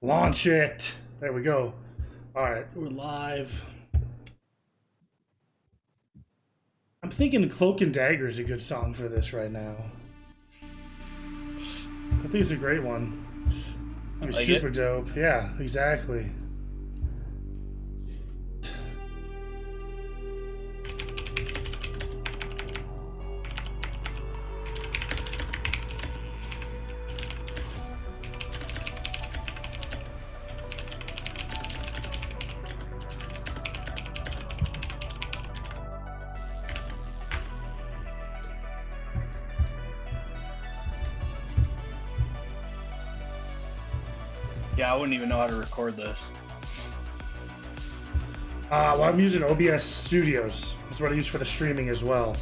Launch it. There we go. All right, we're live. I'm thinking Cloak and Dagger is a good song for this right now. I think it's a great one. It's like super dope. Yeah, exactly. Yeah, I wouldn't even know how to record this. Well, I'm using OBS Studios. That's what I use for the streaming as well.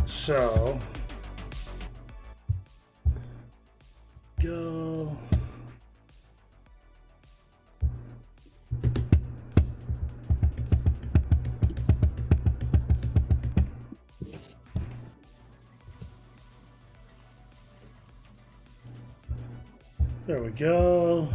So, go. There we go.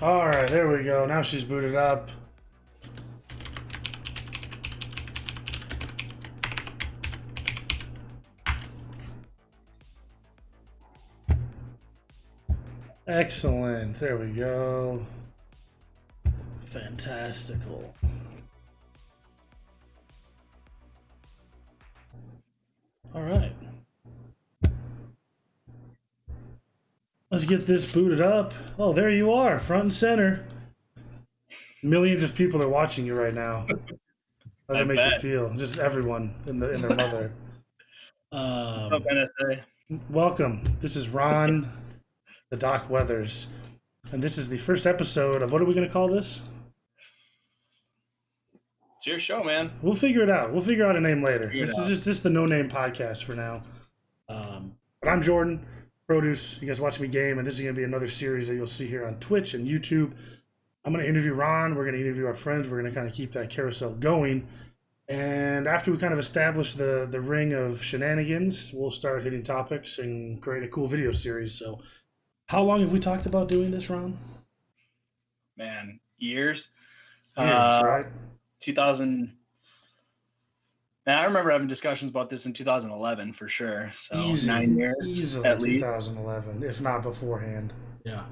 All right, there we go. Now she's booted up. Excellent. There we go. Fantastical. All right. Let's get this booted up. Oh, there you are, front and center. Millions of people are watching you right now. How does it make you feel? Just everyone in their mother. What can I say? Welcome. This is Ron, the Doc Weathers, and this is the first episode of what are we going to call this? It's your show, man. We'll figure it out. We'll figure out a name later. This is just the no-name podcast for now. But I'm Jordan, Produce. You guys watch me game, and this is going to be another series that you'll see here on Twitch and YouTube. I'm going to interview Ron. We're going to interview our friends. We're going to kind of keep that carousel going. And after we kind of establish the ring of shenanigans, we'll start hitting topics and create a cool video series. So how long have we talked about doing this, Ron? Man, years. Right? 2000. Man, I remember having discussions about this in 2011 for sure. So 9 years easily at least. 2011, if not beforehand. Yeah.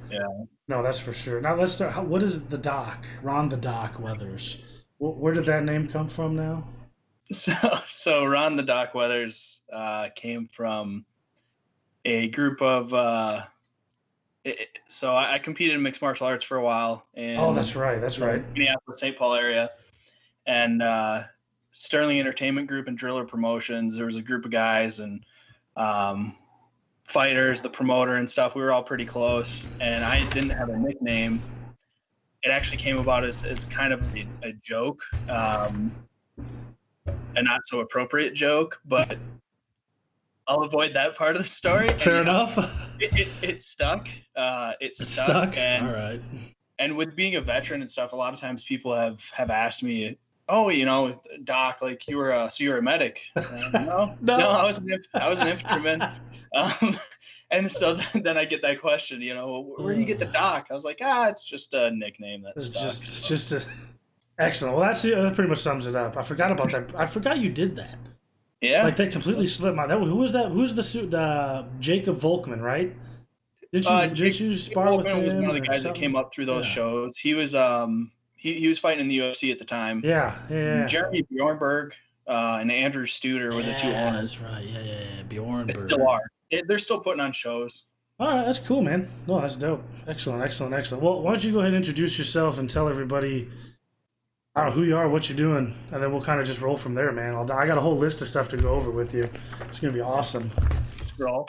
No, that's for sure. Now let's start. What is the Doc? Ron the Doc Weathers. Where did that name come from now? So Ron the Doc Weathers came from a group of. So I competed in mixed martial arts for a while. That's right. Minneapolis, St. Paul area, and Sterling Entertainment Group and Driller Promotions. There was a group of guys and fighters, the promoter and stuff. We were all pretty close, and I didn't have a nickname. It actually came about as kind of a joke, a not so appropriate joke, but I'll avoid that part of the story. Fair enough. It stuck. It stuck. And, all right. And with being a veteran and stuff, a lot of times people have asked me, "Oh, Doc, like you're a medic?" No, I was an infantryman. And so then I get that question, where do you get the Doc? I was like, it's just a nickname that stuck. Excellent. Well, that pretty much sums it up. I forgot about that. I forgot you did that. Yeah. Like that completely slipped my. Who was that? Who's the Jacob Volkman, right? Did you spar with him? Was one of the guys that came up through those shows. He was he was fighting in the UFC at the time. Yeah. Jeremy Bjornberg and Andrew Studer were the two owners. That's right. Yeah. Bjornberg. They still are. They're still putting on shows. All right, that's cool, man. No, that's dope. Excellent. Well, why don't you go ahead and introduce yourself and tell everybody who you are, what you're doing, and then we'll kind of just roll from there, man. I got a whole list of stuff to go over with you. It's gonna be awesome. Scroll.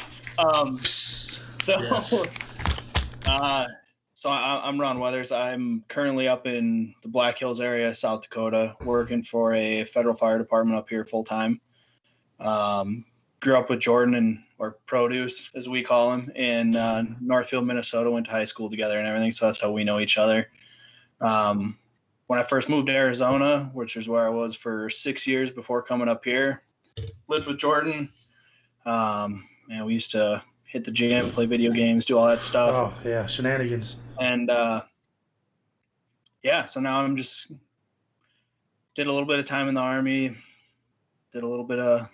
So So I'm Ron Weathers. I'm currently up in the Black Hills area, South Dakota, working for a federal fire department up here full time. Grew up with Jordan or Produce, as we call him, in Northfield, Minnesota. Went to high school together and everything, so that's how we know each other. When I first moved to Arizona, which is where I was for 6 years before coming up here, lived with Jordan. And we used to hit the gym, play video games, do all that stuff. Oh yeah, shenanigans. And so now I'm just did a little bit of time in the Army, did a little bit of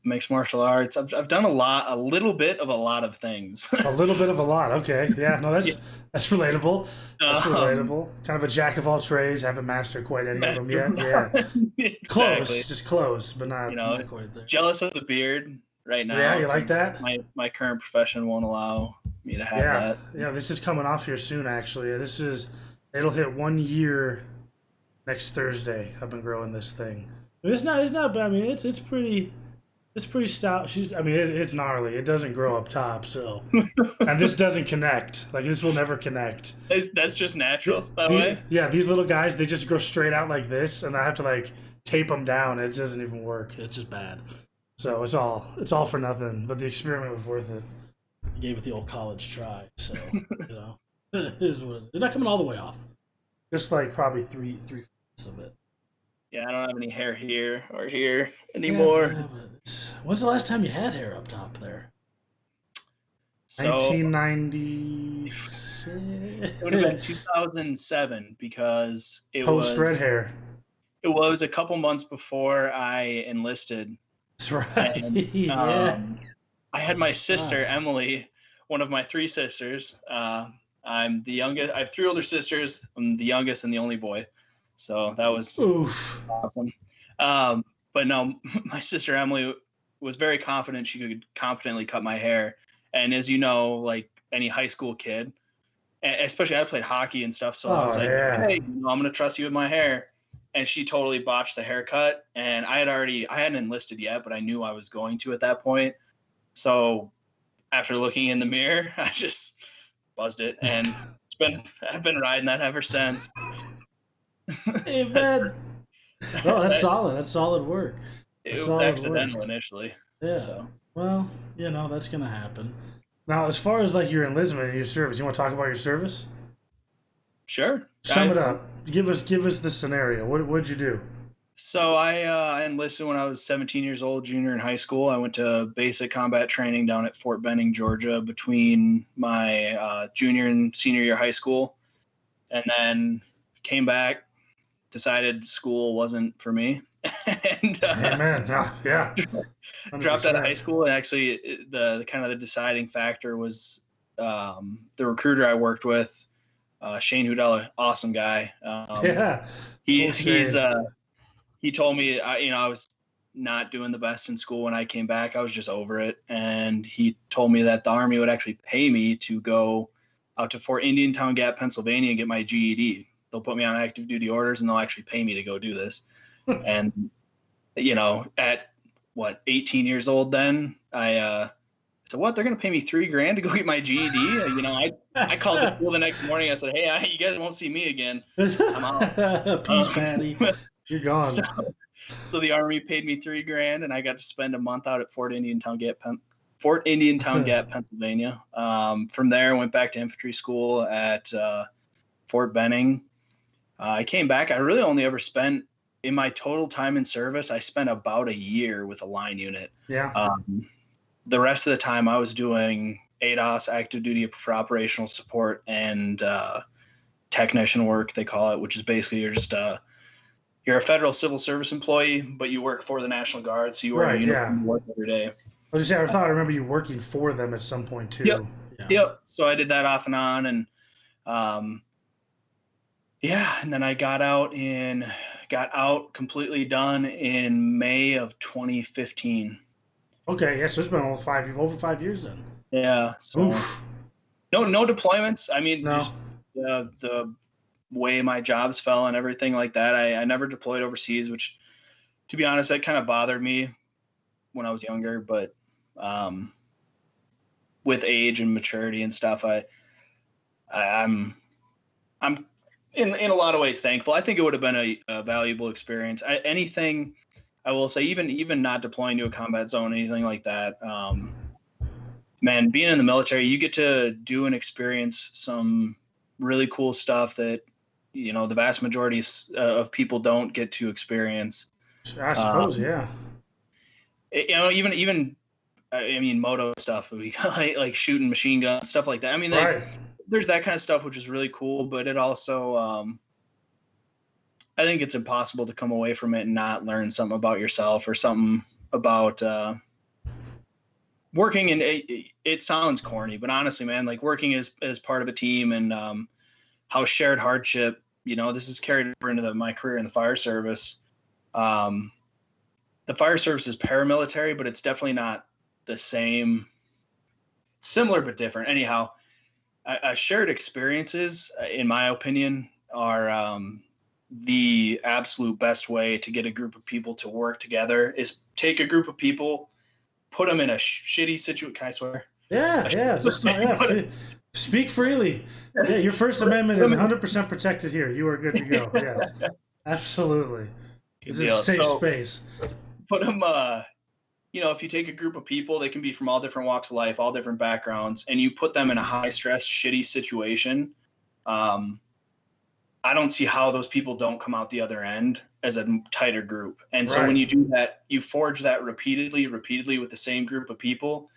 mixed martial arts. I've done a little bit of a lot of things. A little bit of a lot. Okay, yeah, no, that's relatable. That's relatable. Kind of a jack of all trades. Haven't mastered quite any of them yet. Yeah, exactly. Close, just close, but not. Not quite there. Jealous of the beard right now. Yeah, you like that? My current profession won't allow me to have that. Yeah, this is coming off here soon. Actually, it'll hit 1 year next Thursday. I've been growing this thing. It's not bad. I mean, it's pretty stout. It's gnarly. It doesn't grow up top, so, and this doesn't connect. Like, this will never connect. That's just natural that way. Yeah, these little guys, they just grow straight out like this, and I have to like tape them down. It doesn't even work. It's just bad. So it's all for nothing. But the experiment was worth it. I gave it the old college try. So it is what it's not coming all the way off. Just like probably three of it. Yeah, I don't have any hair here or here anymore. Yeah, when's the last time you had hair up top there? So, 1996. It would have been 2007 because it Post red hair. It was a couple months before I enlisted. That's right. And, yeah. I had my sister, Emily, one of my three sisters. I'm the youngest. I have three older sisters. I'm the youngest and the only boy. So that was awesome. But no, my sister Emily was very confident she could competently cut my hair. And as you know, like any high school kid, especially I played hockey and stuff. So I was like, hey, I'm going to trust you with my hair. And she totally botched the haircut. And I hadn't enlisted yet, but I knew I was going to at that point. So after looking in the mirror, I just buzzed it. And I've been riding that ever since. Hey, man. Oh, that's solid. That's solid work. It was accidental initially. Yeah. So. Well, that's going to happen. Now, as far as like your enlistment and your service, you want to talk about your service? Sure. Sum it up. Give us the scenario. What'd you do? So I enlisted when I was 17 years old, junior in high school. I went to basic combat training down at Fort Benning, Georgia, between my junior and senior year of high school, and then came back. Decided school wasn't for me, and dropped out of high school. And actually, the kind of the deciding factor was the recruiter I worked with, Shane Hudella, awesome guy. He told me I was not doing the best in school when I came back. I was just over it, and he told me that the Army would actually pay me to go out to Fort Indiantown Gap, Pennsylvania, and get my GED. They'll put me on active duty orders and they'll actually pay me to go do this. And, at 18 years old, then I said, what, they're going to pay me $3,000 to go get my GED. I called the school the next morning. I said, hey, you guys won't see me again. I'm out. Peace, Patty. You're gone. So the Army paid me $3,000 and I got to spend a month out at Fort Indiantown Gap, Pennsylvania. From there, I went back to infantry school at Fort Benning. I came back. I really only ever spent, in my total time in service, I spent about a year with a line unit. Yeah. The rest of the time I was doing ADOS, active duty for operational support, and technician work, they call it, which is basically you're a federal civil service employee, but you work for the National Guard, so you wear a uniform and work every day. I remember you working for them at some point too. Yep. Yeah. Yep. So I did that off and on, and and then I got out completely done in May of 2015. Okay, yeah, so it's been over 5 years then. Yeah. So no deployments. I mean, no. Just the way my jobs fell and everything like that. I never deployed overseas, which, to be honest, that kind of bothered me when I was younger. But with age and maturity and stuff, I'm in a lot of ways thankful. I think it would have been a valuable experience. Anything I will say, even not deploying to a combat zone, anything like that. Man, being in the military, you get to do and experience some really cool stuff that, you know, the vast majority of people don't get to experience. I suppose, yeah. You know, even I mean, moto stuff, like shooting machine guns, stuff like that. I mean, right. There's that kind of stuff, which is really cool, but it also, I think it's impossible to come away from it and not learn something about yourself or something about working. And it sounds corny, but honestly, man, like working as part of a team and how shared hardship, you know, this is carried over into my career in the fire service. The fire service is paramilitary, but it's definitely not the same, similar but different. Anyhow, shared experiences, in my opinion, are the absolute best way to get a group of people to work together. Is take a group of people, put them in a shitty situation. Can I swear? Yeah. Speak freely. Yeah, your First Amendment is 100% protected here. You are good to go. Yes, absolutely. This is a safe space. Put them, you know, if you take a group of people, they can be from all different walks of life, all different backgrounds, and you put them in a high stress, shitty situation. I don't see how those people don't come out the other end as a tighter group. And so when you do that, you forge that repeatedly with the same group of people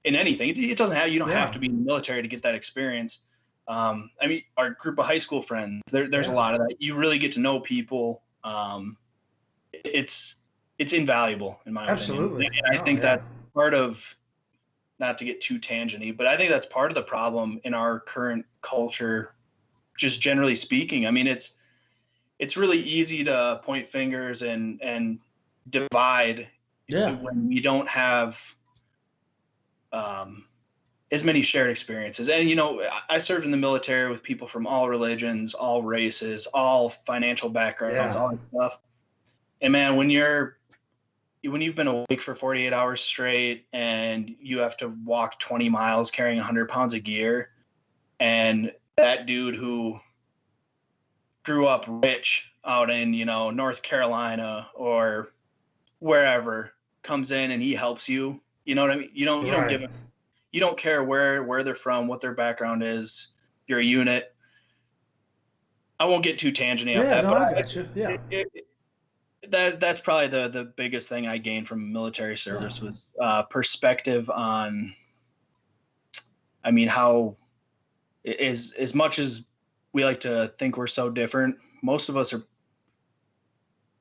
in anything. It doesn't have, you don't have to be in the military to get that experience. I mean, our group of high school friends, there's a lot of that. You really get to know people. It's invaluable in my opinion. And I think that's part of, not to get too tangenty, but I think that's part of the problem in our current culture, just generally speaking. I mean, it's really easy to point fingers and divide when we don't have as many shared experiences. And, you know, I served in the military with people from all religions, all races, all financial backgrounds, all that stuff. And man, when you've been awake for 48 hours straight and you have to walk 20 miles carrying 100 pounds of gear, and that dude who grew up rich out in, you know, North Carolina or wherever comes in and he helps you, you know what I mean? You don't give you don't care where they're from, what their background is. You're a unit. I won't get too tangenty on that, no, but I got you. That's probably the biggest thing I gained from military service was perspective on, I mean, how is as much as we like to think we're so different, most of us are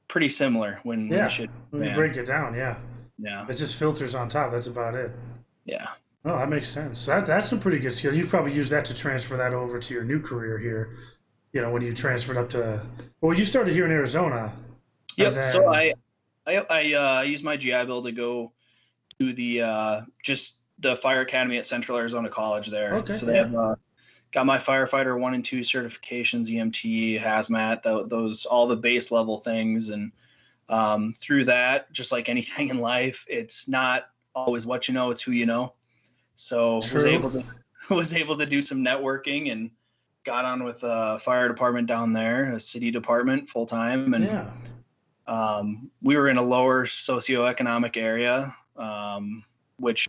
pretty similar when you break it down. Yeah. It just filters on top. That's about it. Yeah. Oh, that makes sense. So that's some pretty good skill. You've probably used that to transfer that over to your new career here. You know, when you transferred up to, well, you started here in Arizona. Yep. Then... So I used my GI Bill to go to the just the fire academy at Central Arizona College there. Okay. So they have got my firefighter 1 and 2 certifications, EMT, hazmat, those all the base level things, and through that, just like anything in life, it's not always what you know, it's who you know. So was able to do some networking and got on with a fire department down there, a city department full time, and we were in a lower socioeconomic area, which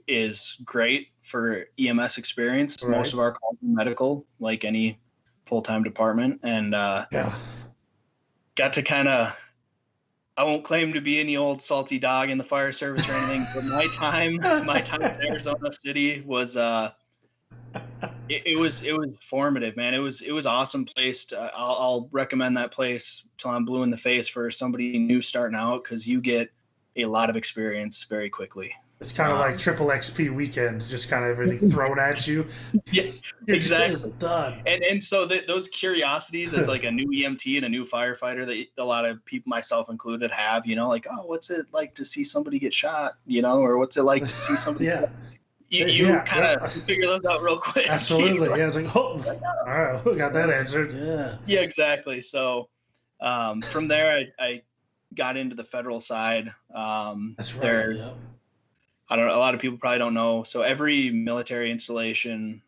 is great for EMS experience. Right. Most of our calls are medical, like any full-time department, and got to kind of, I won't claim to be any old salty dog in the fire service or anything, but my time in Arizona City was it was formative, man. It was awesome place. I'll recommend that place till I'm blue in the face for somebody new starting out, because you get a lot of experience very quickly. It's kind of like triple XP weekend, just kind of everything thrown at you. Yeah, exactly. Done. And so those curiosities as like a new EMT and a new firefighter that a lot of people, myself included, have, you know, like, oh, what's it like to see somebody get shot, you know, or what's it like to see somebody You kind of figure those out real quick. Absolutely. Yeah, it's like, oh, all right, we got that answered. Yeah, exactly. So from there, I got into the federal side. That's right. I don't know, a lot of people probably don't know. So every military installation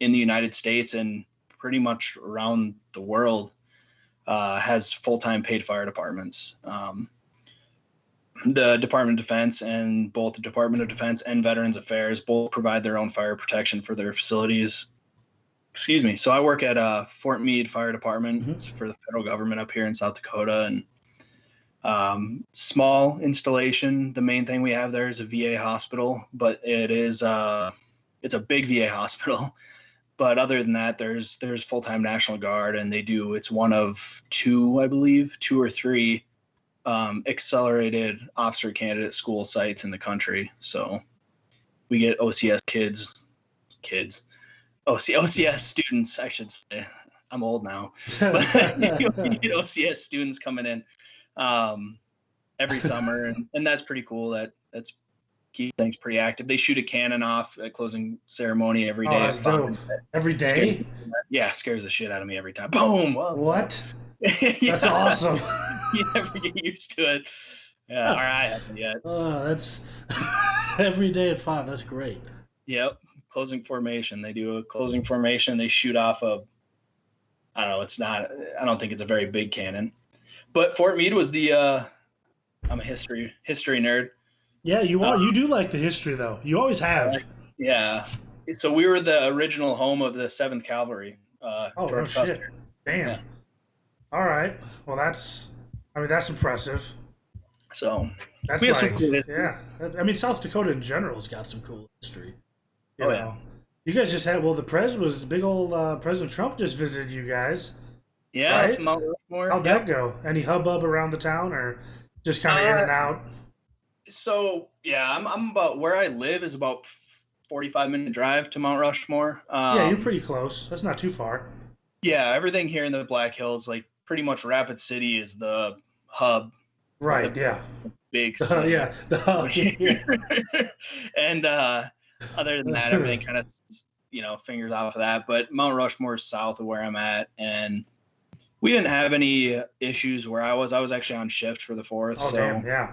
in the United States and pretty much around the world has full-time paid fire departments. The Department of Defense and both the Department of Defense and Veterans Affairs both provide their own fire protection for their facilities. Excuse me. So I work at Fort Meade Fire Department for the federal government up here in South Dakota, and small installation. The main thing we have there is a VA hospital, but it's a big VA hospital. But other than that, there's full-time National Guard, and it's one of two, I believe, 2 or 3 accelerated officer candidate school sites in the country. So we get OCS OCS students, I should say. I'm old now, but you get OCS students coming in every summer, and that's pretty cool. That's keep things pretty active. They shoot a cannon off at closing ceremony every day. That's dope. Every day? Scares the shit out of me every time. Boom! What? That's awesome. You never get used to it. Yeah, or I haven't yet. That's every day at 5. That's great. Yep. Closing formation. They do a closing formation. They shoot off I don't think it's a very big cannon. But Fort Meade was I'm a history nerd. Yeah, you are. You do like the history, though. You always have. Yeah. So we were the original home of the 7th Cavalry. George Custer. Damn. Yeah. All right. Well, that's impressive. So that's South Dakota in general has got some cool history. You know. You guys just had, big old President Trump just visited you guys. Yeah, right? Mount Rushmore. How'd that go? Any hubbub around the town, or just kind of in and out? So I'm about, where I live is about 45-minute drive to Mount Rushmore. You're pretty close. That's not too far. Yeah, everything here in the Black Hills, like pretty much Rapid City is the hub. Right. Big city. The hub. And other than that, everything kind of fingers off of that. But Mount Rushmore is south of where I'm at, and we didn't have any issues where I was. I was actually on shift for the 4th. Oh, so damn, yeah.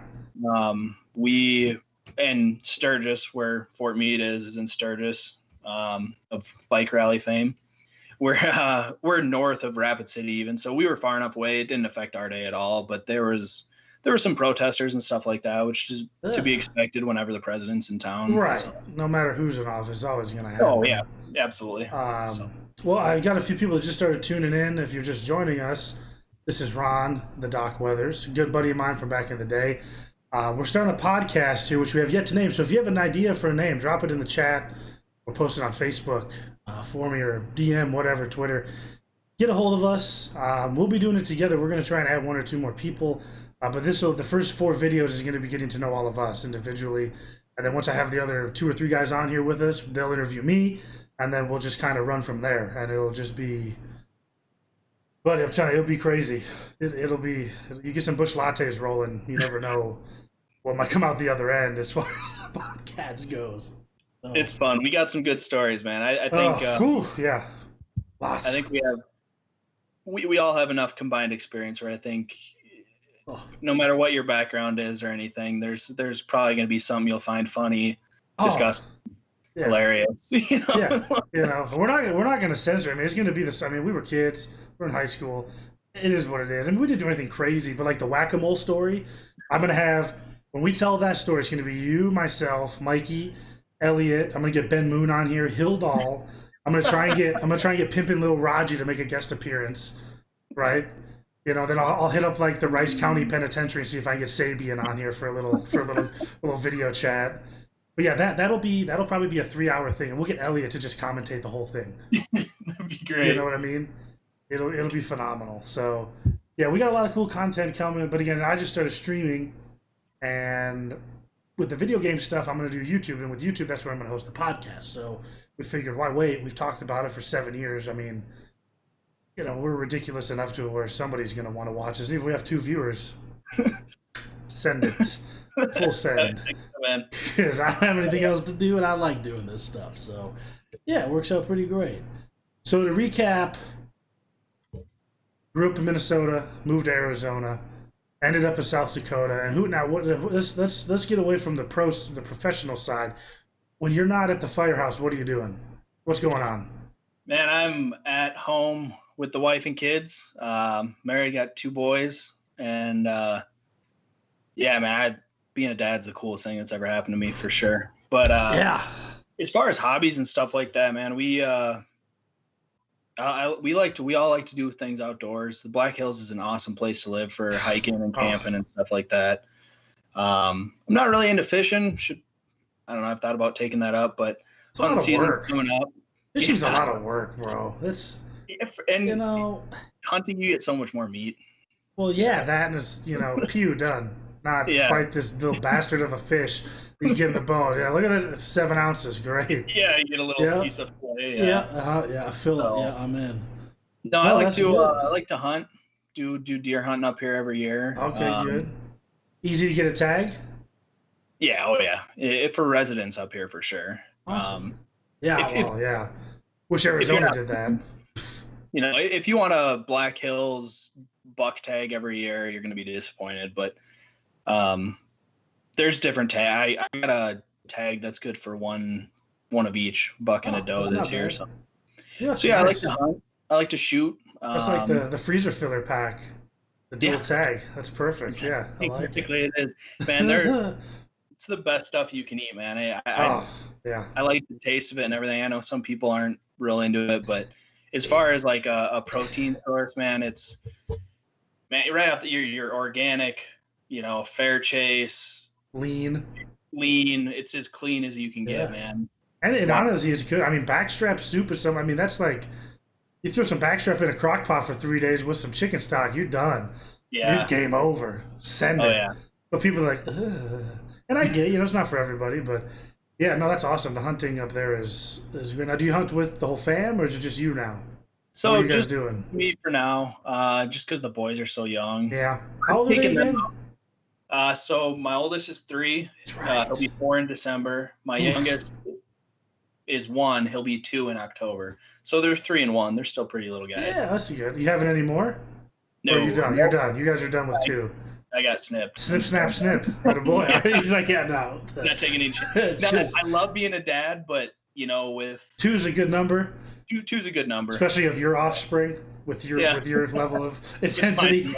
We and Sturgis, where Fort Meade is in Sturgis, of bike rally fame. We're north of Rapid City even, so we were far enough away. It didn't affect our day at all, but there were some protesters and stuff like that, which is to be expected whenever the president's in town. Right. So. No matter who's in office, it's always going to happen. Oh, yeah. Absolutely. Well, I've got a few people that just started tuning in. If you're just joining us, this is Ron, the Doc Weathers, a good buddy of mine from back in the day. We're starting a podcast here, which we have yet to name. So if you have an idea for a name, drop it in the chat or post it on Facebook for me, or DM, whatever, Twitter. Get a hold of us. We'll be doing it together. We're going to try and add 1 or 2 more people. But the first 4 videos is going to be getting to know all of us individually. And then once I have the other 2 or 3 guys on here with us, they'll interview me. And then we'll just kind of run from there. And it'll just be... But I'm telling you, it'll be crazy. It'll be... You get some bush lattes rolling. You never know what might come out the other end as far as the podcast goes. So. It's fun. We got some good stories, man. I think... yeah. Lots. I think we all have enough combined experience where I think... No matter what your background is or anything, there's probably going to be something you'll find funny, disgusting, hilarious. Yeah, we're not going to censor. I mean, it's going to be this. I mean, we were kids. We're in high school. It is what it is. I mean, we didn't do anything crazy, but like the whack-a-mole story, I'm going to have, when we tell that story, it's going to be you, myself, Mikey, Elliot. I'm going to get Ben Moon on here, Hildal. I'm going to try and get Pimpin' Lil Raji to make a guest appearance, right? Then I'll hit up like the Rice County Penitentiary and see if I can get Sabian on here for a little video chat. But yeah, that'll probably be a 3-hour thing, and we'll get Elliot to just commentate the whole thing. That'd be great. You know what I mean? It'll be phenomenal. So yeah, we got a lot of cool content coming. But again, I just started streaming, and with the video game stuff, I'm going to do YouTube, and with YouTube, that's where I'm going to host the podcast. So we figured, why wait? We've talked about it for 7 years. I mean, we're ridiculous enough to where somebody's going to want to watch us. Even if we have 2 viewers, send it. Full send. Because I don't have anything else to do, and I like doing this stuff. So, yeah, it works out pretty great. So to recap, grew up in Minnesota, moved to Arizona, ended up in South Dakota. And let's get away from the professional side. When you're not at the firehouse, what are you doing? What's going on? Man, I'm at home with the wife and kids. Married, got 2 boys, and yeah, man, being a dad's the coolest thing that's ever happened to me for sure. But Yeah. as far as hobbies and stuff like that, man, we all like to do things outdoors. The Black Hills is an awesome place to live for hiking and camping and stuff like that. I'm not really into fishing. I don't know. I've thought about taking that up, but hunting season's coming up. Fishing's a lot of work, bro. Hunting, you get so much more meat. Well, yeah, that and it's, pew, done. Not fight this little bastard of a fish that you get in the boat. Yeah, look at this. It's 7 ounces. Great. Yeah, you get a little piece of fillet. Yeah, I feel it. Yeah, I'm in. No, I like to hunt. Do deer hunting up here every year. Okay, good. Easy to get a tag? Yeah, oh yeah. For residents up here for sure. Awesome. Yeah. Wish Arizona did that. If you want a Black Hills buck tag every year, you're going to be disappointed. But there's different tag. I got a tag that's good for one of each, buck and a doe this year. So yeah, nice. I like to hunt. I like to shoot. That's like the freezer filler pack. The dual tag. That's perfect. Yeah, I like it is. Man, it's the best stuff you can eat, man. I like the taste of it and everything. I know some people aren't real into it, but as far as like a protein source, man, right off you're organic, fair chase, lean. It's as clean as you can get, man. And it honestly is good. I mean, backstrap soup is something. I mean, that's like you throw some backstrap in a crock pot for 3 days with some chicken stock, you're done. Yeah, it's game over. Send it. Yeah. But people are like, ugh. And I get, it's not for everybody, but yeah, no, that's awesome. The hunting up there is great. Now, do you hunt with the whole fam, or is it just you now? So what are you guys just doing? Me for now, just because the boys are so young. Yeah. How old are they again? So my oldest is 3. Right. He'll be 4 in December. My youngest is 1. He'll be 2 in October. So they're 3 and 1. They're still pretty little guys. Yeah, that's good. You having any more? No. Or you're done. You're done. You guys are done with 2. I got snipped. Snip, snap, snip. What a boy. He's like, yeah, no. Not taking any chances. I love being a dad, but, with... 2 is a good number. 2's a good number. Especially of your offspring with your level of intensity.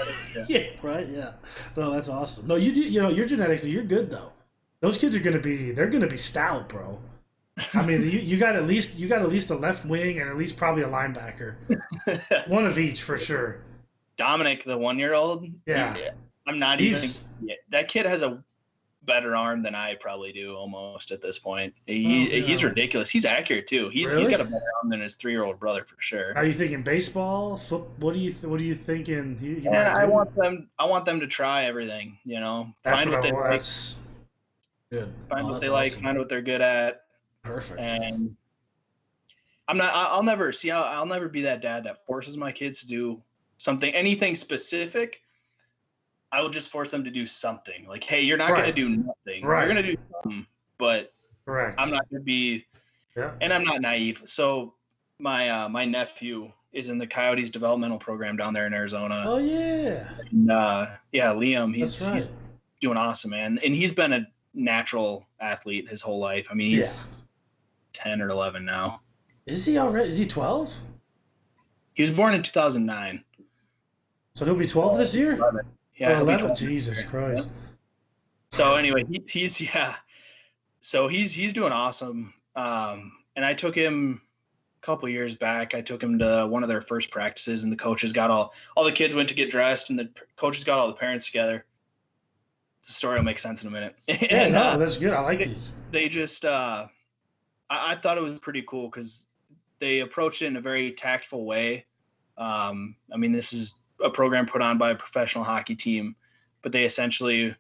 Yeah, right? Yeah. No, that's awesome. No, you do, your genetics, you're good, though. Those kids are going to be stout, bro. I mean, you got at least a left wing and at least probably a linebacker. One of each for sure. Dominic, the 1-year-old. Yeah. I'm not even. That kid has a better arm than I probably do almost at this point. He's ridiculous. He's accurate too. He's got a better arm than his 3-year-old brother for sure. Are you thinking baseball? What are you thinking? I want them to try everything. Find what they like. Good. Find what they like. Find what they're good at. Perfect. And I'll never be that dad that forces my kids to do anything specific. I would just force them to do something. Like, hey, you're not going to do nothing. Right. You're going to do something, but correct. I'm not going to be and I'm not naive. So my nephew is in the Coyotes developmental program down there in Arizona. Oh, yeah. And, Liam, he's doing awesome, man. And he's been a natural athlete his whole life. I mean, he's 10 or 11 now. Is he already? Is he 12? He was born in 2009. So he'll be 12 this year? 11. Yeah, 11. Jesus Christ. So anyway, he's doing awesome. And I took him a couple years back. I took him to one of their first practices, and the coaches got all the kids went to get dressed, and the coaches got all the parents together. The story will make sense in a minute. And, that's good. I like these. They just, I thought it was pretty cool because they approached it in a very tactful way. I mean, this is a program put on by a professional hockey team, but they essentially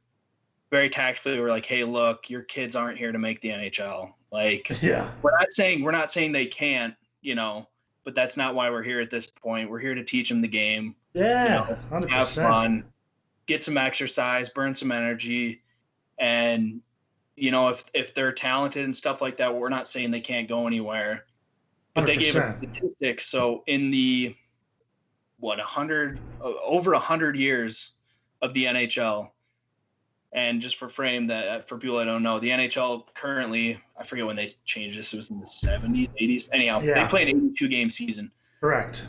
very tactfully were like, hey, look, your kids aren't here to make the NHL. Like, we're not saying they can't, but that's not why we're here at this point. We're here to teach them the game. Yeah. 100%. Have fun, get some exercise, burn some energy. And, if they're talented and stuff like that, we're not saying they can't go anywhere, but 100%. They gave us statistics. So in the, over 100 years of the NHL, And just for frame that for people that don't know, the NHL currently, I forget when they changed this. It was in the 70s, 80s. Anyhow, they play an 82-game season. Correct.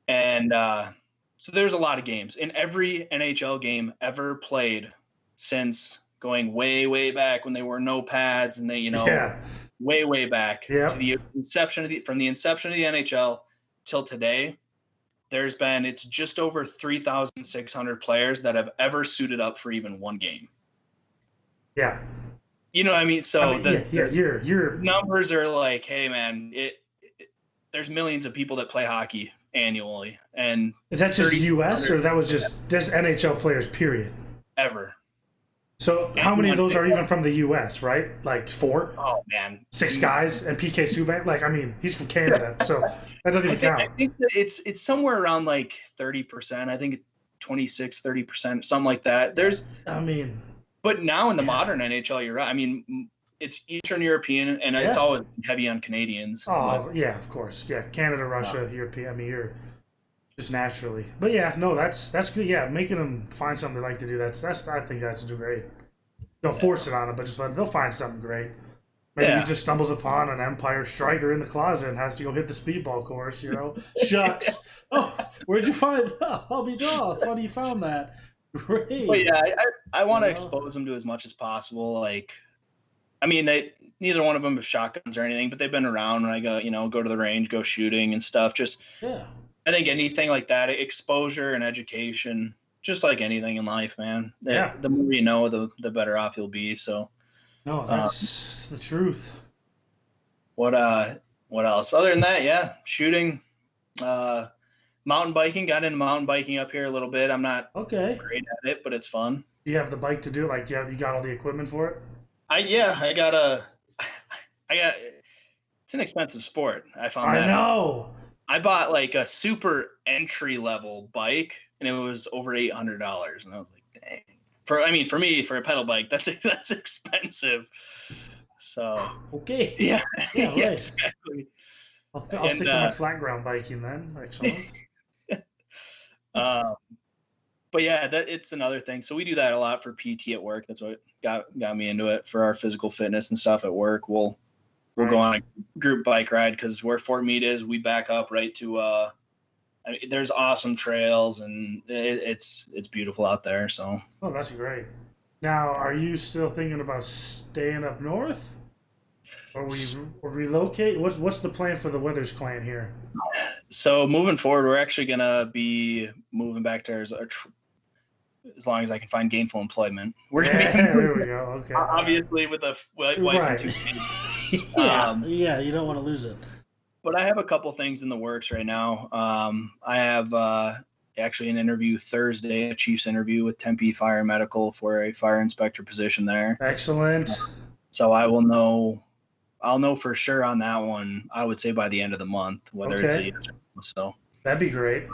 And so there's a lot of games. In every NHL game ever played since going way, way back when there were no pads and they, way, way back to the inception from the inception of the NHL till today, it's just over 3,600 players that have ever suited up for even one game. Yeah. You know what I mean? So your numbers are like, hey man, there's millions of people that play hockey annually. And is that just US or that was just NHL players, period? Ever. So how many of those are even from the U.S., right? Like 4? Oh, man. 6 guys and PK Subban? Like, I mean, he's from Canada, so that doesn't even count. I think that it's somewhere around like 30%. I think 26, 30%, something like that. But now in the modern NHL, you're right. I mean, it's Eastern European, and it's always heavy on Canadians. Oh, yeah, of course. Yeah, Canada, Russia, European. I mean, you're just naturally. But yeah, no, that's good. Yeah, making them find something they like to do. That's I think that's great. Don't force it on them, but just they'll find something great. Maybe he just stumbles upon an Empire striker in the closet and has to go hit the speedball course. Shucks. Oh, where'd you find that? I'll be dog. Funny you found that. Great. But yeah, I want to expose them to as much as possible. Like, I mean, neither one of them have shotguns or anything, but they've been around when I go to the range, go shooting and stuff. Just I think anything like that, exposure and education, just like anything in life, man. The more you know, the better off you'll be. So, no, that's the truth. What else? Other than that, shooting, mountain biking. Got into mountain biking up here a little bit. I'm not great at it, but it's fun. You have the bike to do it? Like, you got all the equipment for it? I got. It's an expensive sport. I found that. I know. I bought like a super entry level bike, and it was over $800, and I was like, dang. For me, for a pedal bike, that's expensive. So okay, yeah, right. Exactly. I'll stick to my flat ground biking then. Excellent. But yeah, it's another thing. So we do that a lot for PT at work. That's what got me into it. For our physical fitness and stuff at work, we'll go on a group bike ride because where Fort Meade is, we back up right to. There's awesome trails and it's beautiful out there. So. Oh, that's great. Now, are you still thinking about staying up north, or relocate? What's the plan for the Weathers clan here? So moving forward, we're actually gonna be moving back to as long as I can find gainful employment. We're gonna be there we go. Okay. Obviously, with a wife and 2 kids. You don't want to lose it. But I have a couple things in the works right now. I have actually an interview Thursday, a chief's interview with Tempe Fire and Medical for a fire inspector position there. Excellent. So I'll know for sure on that one, I would say by the end of the month, whether it's a yes or no. So that'd be great.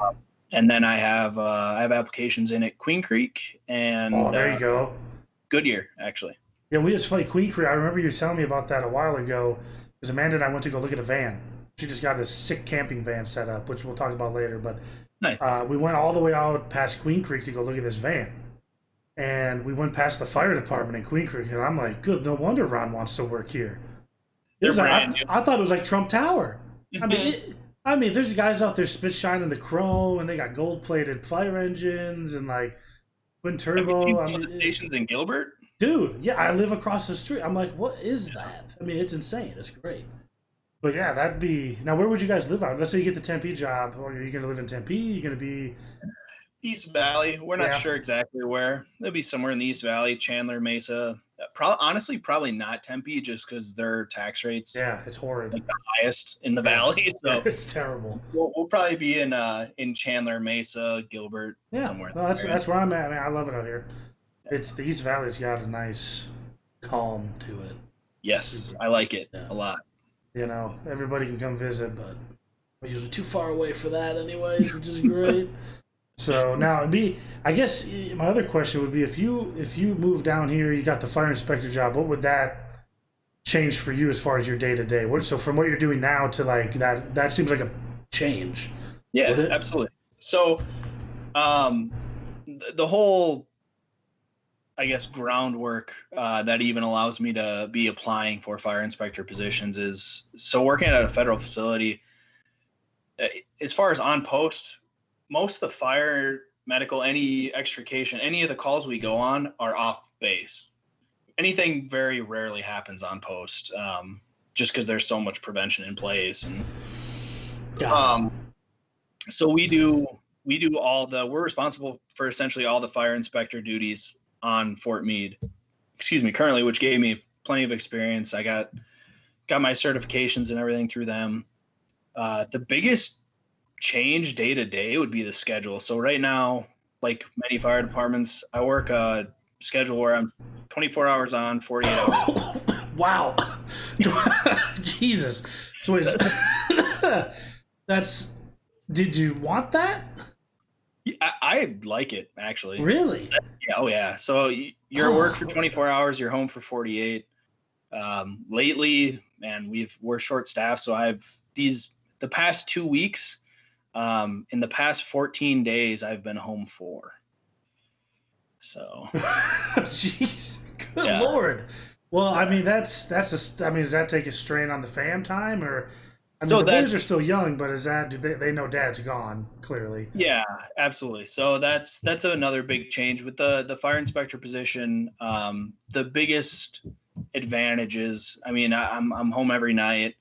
And then I have applications in at Queen Creek and there you go. Goodyear, actually. Yeah, it's funny. Queen Creek, I remember you telling me about that a while ago, because Amanda and I went to go look at a van. She just got this sick camping van set up, which we'll talk about later. But nice. We went all the way out past Queen Creek to go look at this van. And we went past the fire department in Queen Creek, and I'm like, good, no wonder Ron wants to work here. I thought it was like Trump Tower. Mm-hmm. I mean, there's guys out there spit shining the chrome, and they got gold-plated fire engines and like twin turbo. Have you seen the stations in Gilbert? Dude, yeah, I live across the street. I'm like, what is that? I mean, it's insane. It's great. But yeah, that'd be. Now, where would you guys live out? Let's say you get the Tempe job, or are you going to live in Tempe? Are you going to be East Valley? We're not sure exactly where. It'll be somewhere in the East Valley, Chandler, Mesa. Honestly, probably not Tempe, just because their tax rates. Yeah, it's horrid. Like the highest in the valley, so it's terrible. We'll probably be in Chandler, Mesa, Gilbert, somewhere. No, that's where I'm at. I mean, I love it out here. It's the East Valley's got a nice calm to it. Yes, I like it a lot. You know, everybody can come visit, but we're usually too far away for that anyways, which is great. So now I guess my other question would be, if you move down here, you got the fire inspector job, what would that change for you as far as your day-to-day? So from what you're doing now to like that seems like a change. Yeah, absolutely. So the whole I guess, groundwork that even allows me to be applying for fire inspector positions is, so working at a federal facility, as far as on post, most of the fire, medical, any extrication, any of the calls we go on are off base. Anything very rarely happens on post, just because there's so much prevention in place. And so we're responsible for essentially all the fire inspector duties on Fort Meade, currently, which gave me plenty of experience. I got my certifications and everything through them. The biggest change day to day would be the schedule. So right now, like many fire departments, I work a schedule where I'm 24 hours on, 48 hours. Wow. Jesus. So did you want that? I like it, actually. Really? Yeah. Oh yeah. So you're at work for 24 hours, you're home for 48. Lately, man, we're short staffed. So the past 2 weeks, in the past 14 days, I've been home 4. So, jeez, good Lord. Well, I mean, does that take a strain on the fam time, or? I mean, the boys are still young, but they know dad's gone, clearly? Yeah, absolutely. So that's another big change with the fire inspector position. The biggest advantage is, I mean, I'm home every night.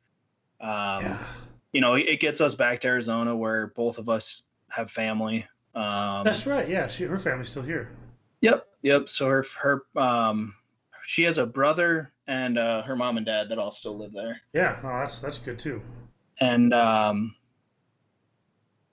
You know, it gets us back to Arizona where both of us have family. That's right. Yeah, her family's still here. Yep. So her she has a brother and her mom and dad that all still live there. Yeah, no, that's good too. And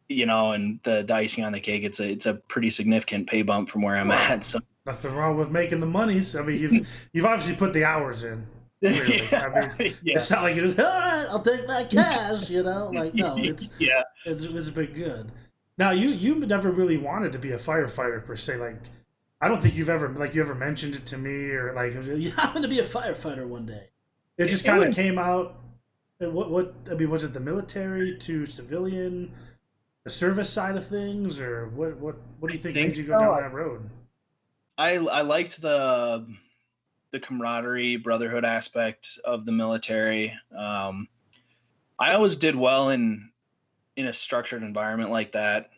you know, and the icing on the cake, it's a pretty significant pay bump from where I'm at. So nothing wrong with making the monies. I mean, you've obviously put the hours in. Really. Yeah, I mean, it's not like it's all right, I'll take that cash, you know. Like, no, it's been good. Now, you never really wanted to be a firefighter per se. Like, I don't think you ever mentioned it to me, or like, I'm going to be a firefighter one day. It just kind of came out. What I mean, was it the military to civilian, the service side of things, or what do you think made you go down that road? I liked the camaraderie, brotherhood aspect of the military. I always did well in a structured environment like that.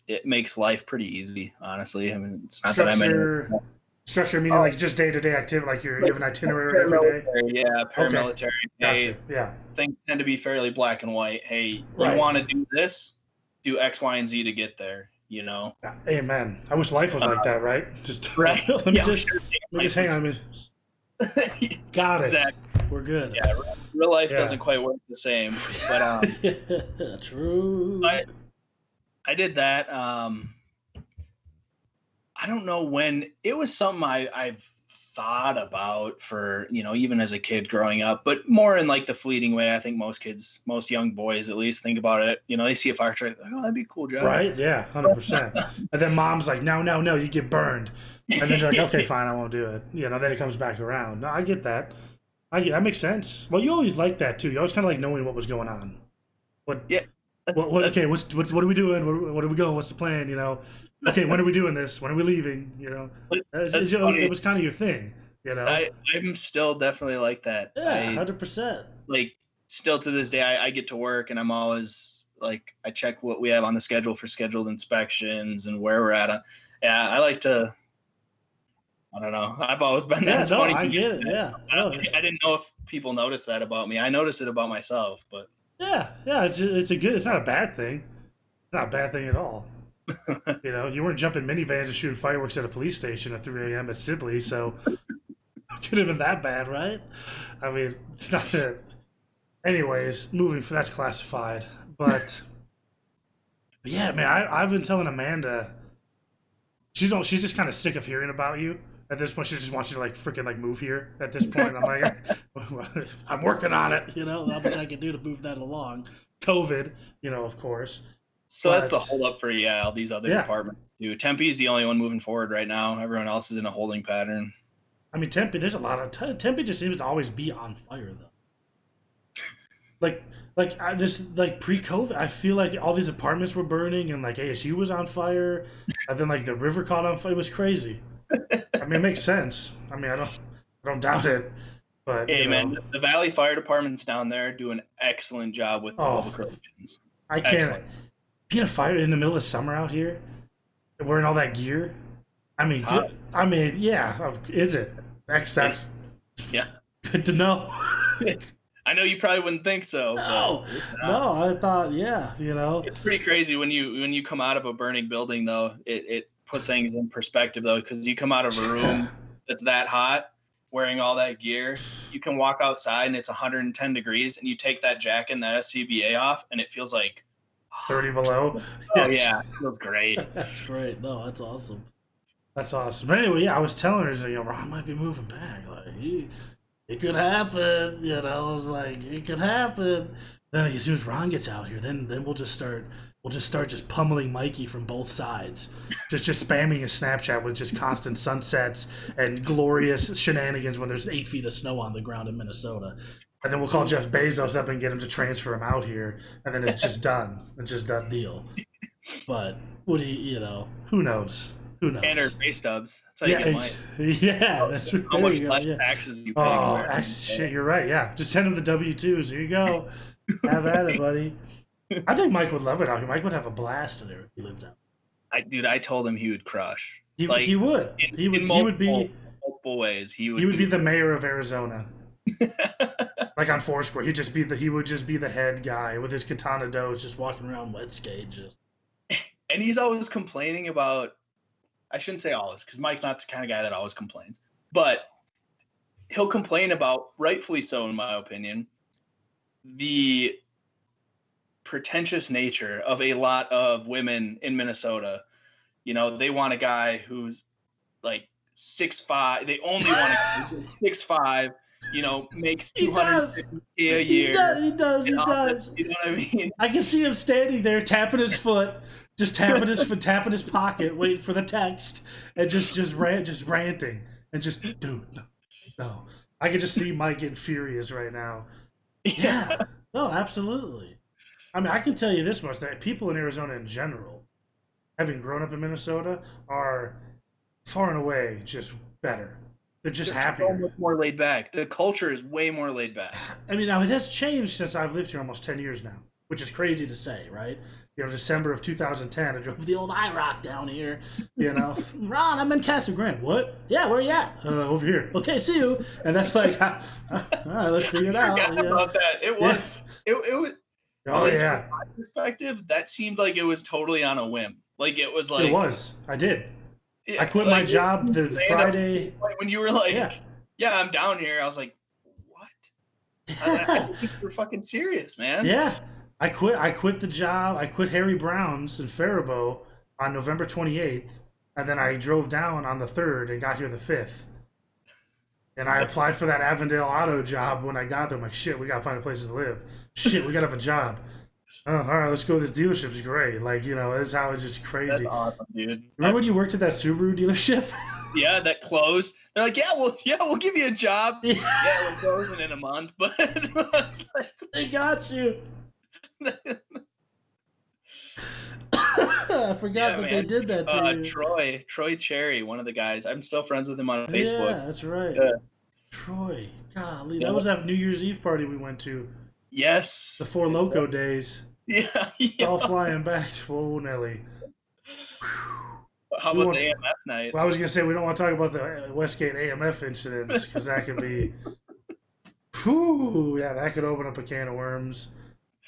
It makes life pretty easy, honestly. I mean, it's not structure, that I structure meaning like just day-to-day activity, like you have an itinerary every day? Yeah, paramilitary. Okay. Gotcha. Yeah. Things tend to be fairly black and white. Hey, you want to do this, do X, Y, and Z to get there, you know? Amen. I wish life was like that, right? Just right. let me just hang on. Got it. Exactly. We're good. Yeah, real life doesn't quite work the same. But true. I did that. I don't know when. It was something I've thought about for, you know, even as a kid growing up, but more in like the fleeting way. I think most young boys at least think about it. You know, they see a fire truck, like, oh, that'd be a cool job. Right? Yeah, 100%. And then mom's like, no, you get burned. And then you're like, okay, fine, I won't do it. You know, then it comes back around. No, I get that. That makes sense. Well, you always liked that too. You always kind of like knowing what was going on. Okay, what are we doing? Where are we going? What's the plan? You know, okay, when are we doing this? When are we leaving? You know, it was kind of your thing. You know, I'm still definitely like that. Yeah, 100%. Like, still to this day, I get to work and I'm always like, I check what we have on the schedule for scheduled inspections and where we're at. Yeah, I like to. I don't know. I've always been that. Yeah, no, I get it. Yeah, I didn't know if people notice that about me. I notice it about myself, but. Yeah, it's not a bad thing. It's not a bad thing at all. You know, you weren't jumping minivans and shooting fireworks at a police station at 3 a.m. at Sibley, so it could have been that bad, right? I mean, it's not that. Anyways, that's classified. But yeah, man, I've been telling Amanda, she's just kind of sick of hearing about you. At this point, she just wants you to like freaking like move here. At this point, I'm like, I'm working on it. You know, how much I can do to move that along. COVID, you know, of course. So that's the holdup for all these other departments too. Tempe is the only one moving forward right now. Everyone else is in a holding pattern. I mean, Tempe. There's a lot of Tempe. Just seems to always be on fire though. Like pre-COVID, I feel like all these apartments were burning and like ASU was on fire, and then like the river caught on fire. It was crazy. I mean, it makes sense. I mean, I don't doubt it. But hey, man, the Valley Fire Department's down there do an excellent job with public relations. I can't. Being a fire in the middle of summer out here, wearing all that gear. I mean, yeah. Is it? That's good to know. I know you probably wouldn't think so. No, I thought, it's pretty crazy when you come out of a burning building, though. It puts things in perspective, though, because you come out of a room that's that hot, wearing all that gear. You can walk outside and it's 110 degrees, and you take that jacket and that SCBA off, and it feels like 30 below. Oh yeah, it feels great. That's great. No, that's awesome. That's awesome. But anyway, I was telling her, Ron might be moving back. Like, it could happen. I was like, it could happen. Then as soon as Ron gets out here, then we'll just start just pummeling Mikey from both sides, just spamming his Snapchat with just constant sunsets and glorious shenanigans when there's 8 feet of snow on the ground in Minnesota. And then we'll call Jeff Bezos up and get him to transfer him out here, and then it's just done. It's just done deal. But what do who knows? Who knows? And our pay stubs. That's how you get mine. Yeah, that's how much less taxes you pay. Oh, shit, you're right. Yeah, just send him the W-2s. Here you go. Have at it, buddy. I think Mike would love it out here. Mike would have a blast in there if he lived out. I told him he would crush. He would. He would be multiple ways. He would be the mayor of Arizona. Like on Foursquare, he would just be the head guy with his katana does, just walking around wet skate, just. And he's always complaining about. I shouldn't say always, because Mike's not the kind of guy that always complains. But he'll complain about, rightfully so, in my opinion, the pretentious nature of a lot of women in Minnesota. They want a guy who's like 6'5". They only want a guy who's 6'5". Makes $250K a year. He does. You know what I mean? I can see him standing there, tapping his foot, just tapping his foot, tapping his pocket, waiting for the text, and just ranting, and just, dude, no. I can just see Mike getting furious right now. Yeah. No, absolutely. I mean, I can tell you this much, that people in Arizona in general, having grown up in Minnesota, are far and away just better. They're just happier. So much more laid back. The culture is way more laid back. I mean, now it has changed since I've lived here almost 10 years now, which is crazy to say, right? December of 2010, I drove the old IROC down here, Ron, I'm in Casa Grande. What? Yeah, where you at? Over here. Okay, see you. And that's like, all right, let's figure it out. About that. It was, oh, yeah. From my perspective, that seemed like it was totally on a whim. Like, it was like. It was. I did. I quit my job the Friday. When you were like, yeah, I'm down here. I was like, what? I think you're fucking serious, man. Yeah. I quit the job. I quit Harry Brown's in Faribault on November 28th. And then I drove down on the 3rd and got here the 5th. And I applied for that Avondale auto job when I got there. I'm like, shit, we got to find a place to live. Shit, we got to have a job. Oh, all right, let's go. This dealership's great. Like, that's how it's just crazy. That's awesome, dude. Remember when you worked at that Subaru dealership? Yeah, that closed. They're like, we'll give you a job. Yeah, we're closing in a month, but it's like, they got you. I forgot that they did that to you. Troy Cherry, one of the guys. I'm still friends with him on Facebook. Yeah, that's right. Troy, golly, that was that New Year's Eve party we went to. Yes. The Four Loco days. Yeah. All flying back. Whoa, Nelly. How about the AMF night? Well, I was going to say, we don't want to talk about the Westgate AMF incidents, because that could be... Whew, yeah, that could open up a can of worms.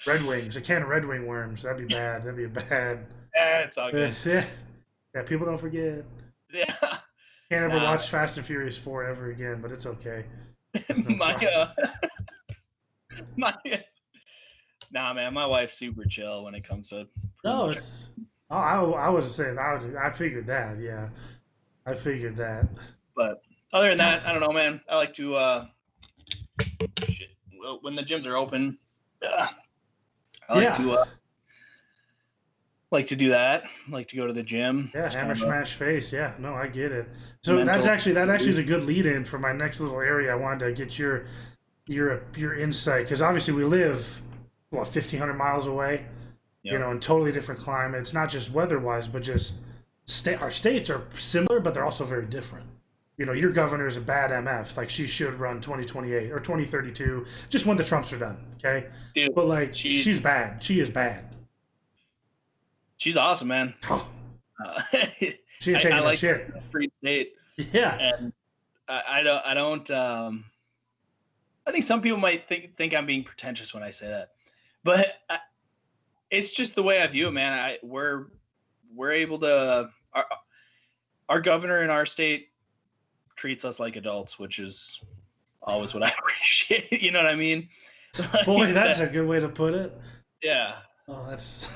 Red Wings. A can of Red Wing worms. That'd be bad. That'd be bad. Yeah, it's all good. Yeah, people don't forget. Yeah. Can't ever watch Fast and Furious 4 ever again, but it's okay. Nah, man, my wife's super chill when it comes to. No, it's. Oh, I wasn't saying. I figured that. Yeah, I figured that. But other than that, I don't know, man. I like to. Shit. Well, when the gyms are open, I like to do that. I like to go to the gym. Yeah, hammer smash face. Yeah, no, I get it. So that actually is a good lead in for my next little area. I wanted to get your insight, because obviously we live 1,500 miles away, in totally different climates, not just weather wise, but just our states are similar, but they're also very different. You know, your governor is a bad MF. Like, she should run 2028 or 2032, just when the Trumps are done. Okay, dude, but like, she's bad. She is bad. She's awesome, man. Oh. She ain't taking I like shit. Free state. Yeah, and I don't. I think some people might think I'm being pretentious when I say that, but it's just the way I view it, man. We're able to. Our governor in our state treats us like adults, which is always what I appreciate. You know what I mean? Boy, that's a good way to put it. Yeah. Oh, that's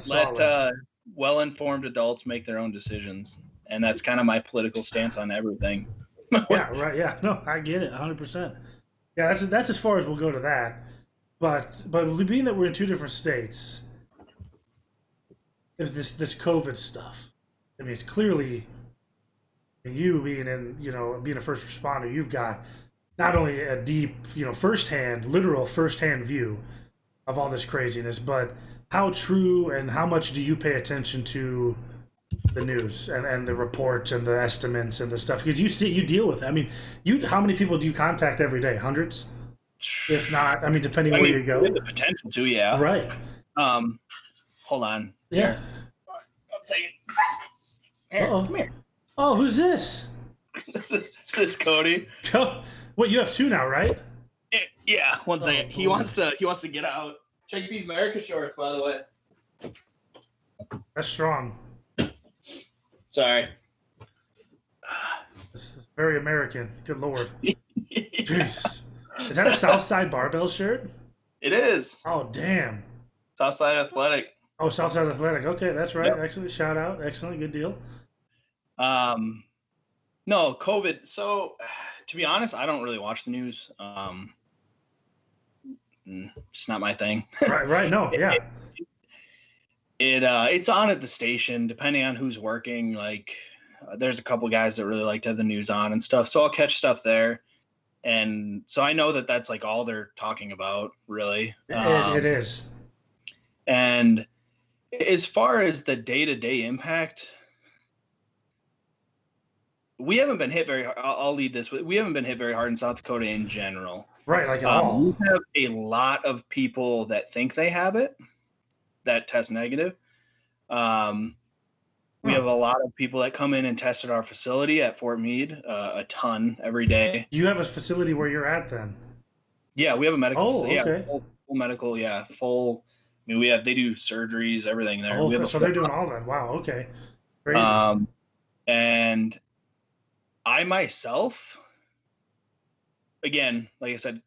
let well-informed adults make their own decisions, and that's kind of my political stance on everything. Yeah, right. Yeah, no, I get it, 100%. Yeah, that's as far as we'll go to that. But being that we're in two different states, if this COVID stuff, I mean, it's clearly you being being a first responder, you've got not only a deep, literal firsthand view of all this craziness, but how true and how much do you pay attention to the news and the reports and the estimates and the stuff? Because you deal with it. I mean, how many people do you contact every day? Hundreds, if not. I mean, depending where you go. The potential to, yeah. Right. Hold on. Yeah. 1 second. Here, come here. Oh, who's this? This is Cody. Wait, you have two now, right? Yeah. 1 second. He wants to get out. Check these America shorts, by the way. That's strong. Sorry. This is very American. Good Lord. Jesus. Is that a Southside Barbell shirt? It is. Oh, damn. Southside Athletic. Oh, Southside Athletic. Okay, that's right. Yep. Excellent. Shout out. Excellent. Good deal. No, COVID. So, to be honest, I don't really watch the news. It's not my thing. Right. No, yeah. It's on at the station, depending on who's working. Like, there's a couple guys that really like to have the news on and stuff, so I'll catch stuff there. And so I know that that's like all they're talking about, really. It is. And as far as the day-to-day impact, we haven't been hit very hard. I'll lead this. We haven't been hit very hard in South Dakota in general. Right, like at all. We have a lot of people that think they have it, that test negative. We have a lot of people that come in and test at our facility at Fort Meade, a ton every day. You have a facility where you're at then? Yeah, we have a medical facility. Okay. Yeah, full medical, yeah, full. I mean, they do surgeries, everything there. So they're doing all that. Wow, okay. Crazy. And I myself, again, like I said,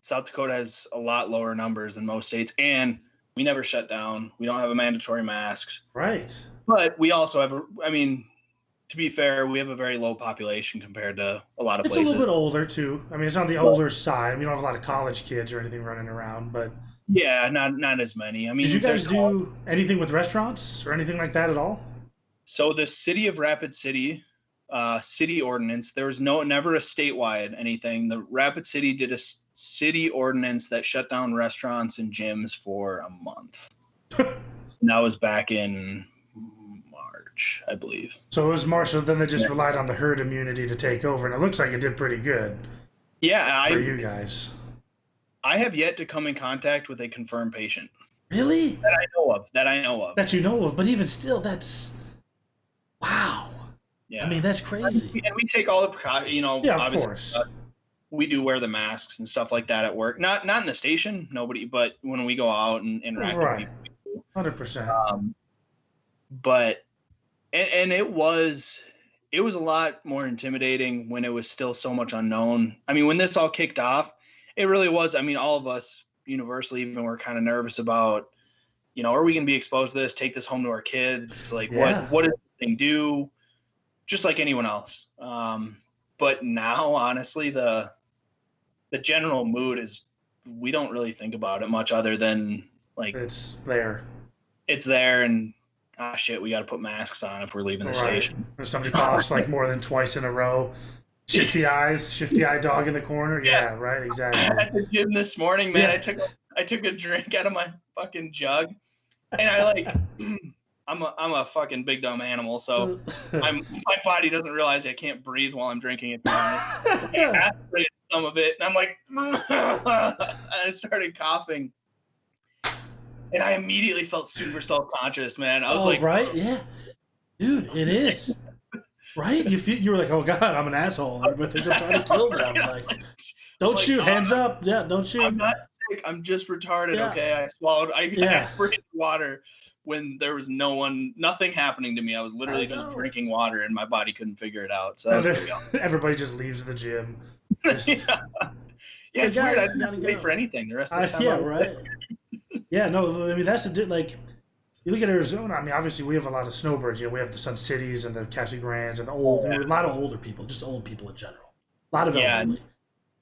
South Dakota has a lot lower numbers than most states, and we never shut down. We don't have a mandatory masks. Right. But we also have to be fair, we have a very low population compared to a lot of places. It's a little bit older too. I mean, it's on the older side. We don't have a lot of college kids or anything running around, but yeah, not as many. I mean, did you guys do anything with restaurants or anything like that at all? So the city of Rapid City, city ordinance, there was never a statewide anything. The Rapid City did a city ordinance that shut down restaurants and gyms for a month. And that was back in March, I believe. So it was March, so then they just relied on the herd immunity to take over, and it looks like it did pretty good. Yeah, for you guys. I have yet to come in contact with a confirmed patient. Really? That I know of. That you know of, but even still, that's wow. Yeah. I mean, that's crazy. And we take all the precautions, Yeah, of obviously, course. We do wear the masks and stuff like that at work. Not in the station, nobody, but when we go out and interact with people. 100%. But it was a lot more intimidating when it was still so much unknown. I mean, when this all kicked off, it really was. I mean, all of us universally even were kind of nervous about, are we going to be exposed to this? Take this home to our kids? Like, what does this thing do? Just like anyone else. But now, honestly, the general mood is we don't really think about it much other than like it's there. It's there, and shit, we got to put masks on if we're leaving the station. If somebody coughs like more than twice in a row, shifty eye dog in the corner. Yeah, right, exactly. At the gym this morning, man, I took a drink out of my fucking jug, and I'm a fucking big dumb animal, so my body doesn't realize I can't breathe while I'm drinking it. I aspirated some of it, and I'm like, and I started coughing, and I immediately felt super self-conscious, man. I was like, right, yeah, dude, it is. Right? You were like, oh god, I'm an asshole. But they're trying to kill them. Like, don't shoot, hands up. Yeah, don't shoot. I'm not sick. I'm just retarded. Yeah. Okay, I aspirated water when there was nothing happening to me. I was literally just drinking water, and my body couldn't figure it out. So that was pretty awesome. Everybody just leaves the gym. Yeah, it's weird. I didn't have to wait for anything the rest of the time. Yeah, right. Yeah, no, I mean that's like. You look at Arizona. I mean, obviously we have a lot of snowbirds. You know, we have the Sun Cities and the Casa Grandes and a lot of older people, just old people in general. A lot of elderly.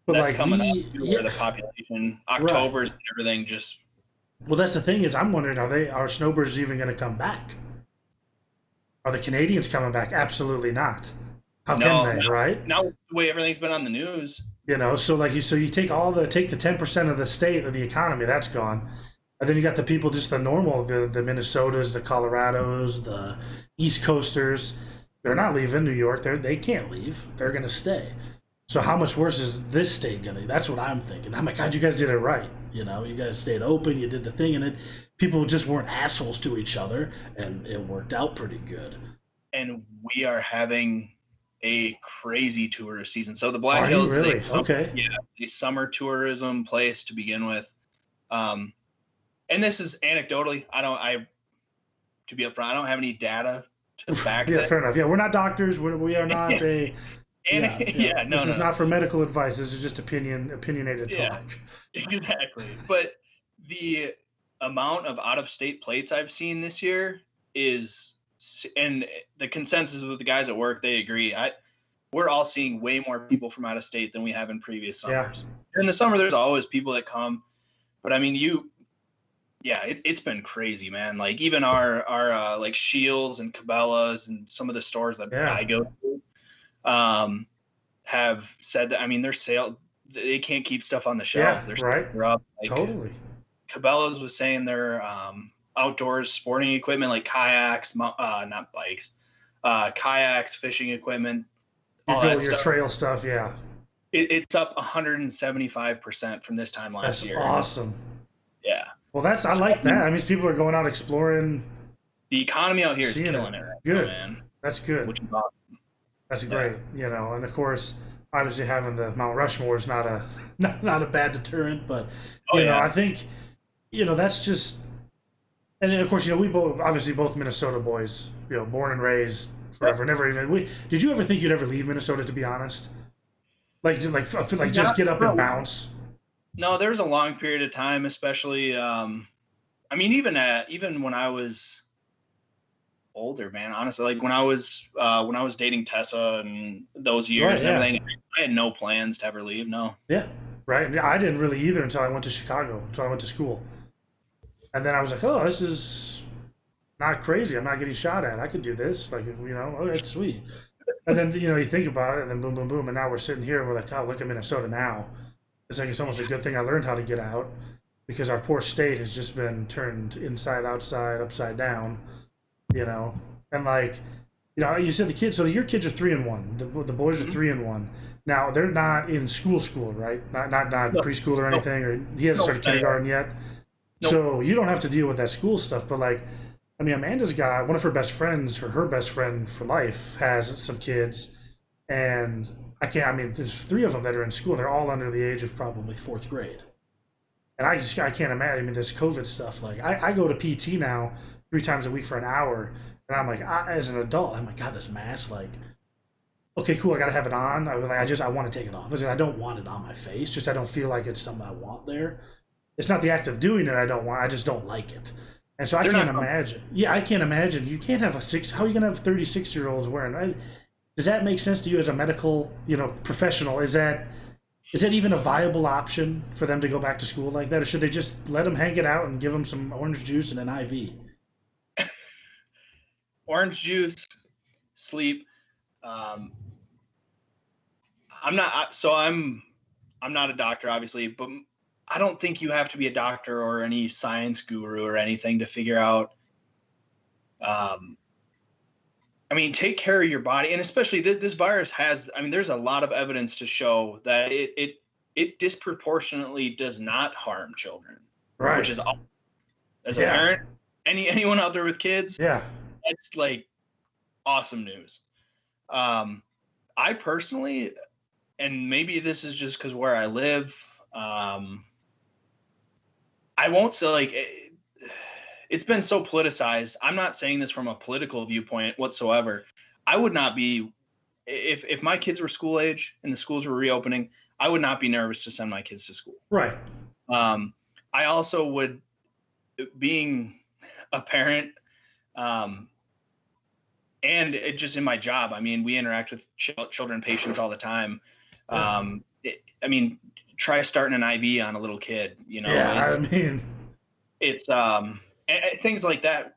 But that's like coming up where the population, October's and everything just. Well, that's the thing is, I'm wondering, are snowbirds even going to come back? Are the Canadians coming back? Absolutely not. How can they? Right? Now the way everything's been on the news. You know, so you take the 10% of the state of the economy, that's gone. And then you got the people, just the normal, the Minnesotas, the Colorados, the East Coasters. They're not leaving New York. They can't leave. They're going to stay. So how much worse is this state going to be? That's what I'm thinking. Oh my God, you guys did it right. You know, you guys stayed open. You did the thing. And people just weren't assholes to each other. And it worked out pretty good. And we are having a crazy tourist season. So the Black Hills, really? Okay. Yeah, a summer tourism place to begin with. And this is anecdotally, to be upfront, I don't have any data to back that. Yeah, fair enough. Yeah, we're not doctors. We are not a. This is not for medical advice. This is just opinionated talk. Exactly. But the amount of out-of-state plates I've seen this year is, and the consensus with the guys at work, they agree. We're all seeing way more people from out of state than we have in previous summers. Yeah. In the summer, there's always people that come, but I mean, it's been crazy, man. Like even our like Shields and Cabela's and some of the stores that I go to have said that, I mean, they can't keep stuff on the shelves. They're up. Like, totally. Cabela's was saying their outdoors sporting equipment, like kayaks, not bikes, kayaks, fishing equipment, all that your stuff. Trail stuff. Yeah. It's up 175% from this time last year. That's awesome. Yeah. Well, I like that. I mean, people are going out exploring. The economy out here is killing it. Good, man. That's good. Which is awesome. That's great. You know, and of course, obviously having the Mount Rushmore is not a bad deterrent, but you know, I think, you know, that's just, and of course, you know, we both Minnesota boys, you know, born and raised forever. Never even did you ever think you'd ever leave Minnesota? To be honest, like just get up and bounce. No, there was a long period of time, especially. I mean, even when I was older, man. Honestly, like when I was dating Tessa and those years and everything, I had no plans to ever leave. No. Yeah. Right. I didn't really either until I went to Chicago. Until I went to school, and then I was like, oh, this is not crazy. I'm not getting shot at. I could do this. Like, you know, oh, that's sweet. And then, you know, you think about it, and then boom, boom, boom, and now we're sitting here and we're like, oh, look at Minnesota now. It's like it's almost a good thing I learned how to get out, because our poor state has just been turned inside, outside, upside down, you know. And like, you know, you said the kids. So your kids are 3 and 1. The boys are 3 and 1. Now they're not in school, right? Not preschool or anything. Or he hasn't started kindergarten yet. Nope. So you don't have to deal with that school stuff. But like, I mean, Amanda's got one of her best friends, or her best friend for life, has some kids, and I mean, there's 3 of them that are in school. They're all under the age of probably 4th grade. And I can't imagine. I mean, this COVID stuff. Like, I go to PT now 3 times a week for an hour, and I'm like, as an adult, I'm like, God, this mask. Like, okay, cool. I gotta have it on. I want to take it off. I don't want it on my face. Just I don't feel like it's something I want there. It's not the act of doing it I don't want. I just don't like it. And so I can't imagine. Yeah, I can't imagine. You can't have how are you gonna have 36-year-olds wearing? Does that make sense to you as a medical, you know, professional? Is that even a viable option for them to go back to school like that, or should they just let them hang it out and give them some orange juice and an IV? Orange juice, sleep. I'm not a doctor, obviously, but I don't think you have to be a doctor or any science guru or anything to figure out I mean, take care of your body, and especially this virus has. I mean, there's a lot of evidence to show that it disproportionately does not harm children, Right. which is, as a parent, anyone out there with kids, it's like awesome news. I personally, and maybe this is just because where I live, I won't say like. It's been so politicized. I'm not saying this from a political viewpoint whatsoever. I would not be, if my kids were school age and the schools were reopening, I would not be nervous to send my kids to school. Right. I also would, being a parent, and it just in my job, I mean, we interact with children, patients all the time. I mean, try starting an IV on a little kid, you know, it's things like that.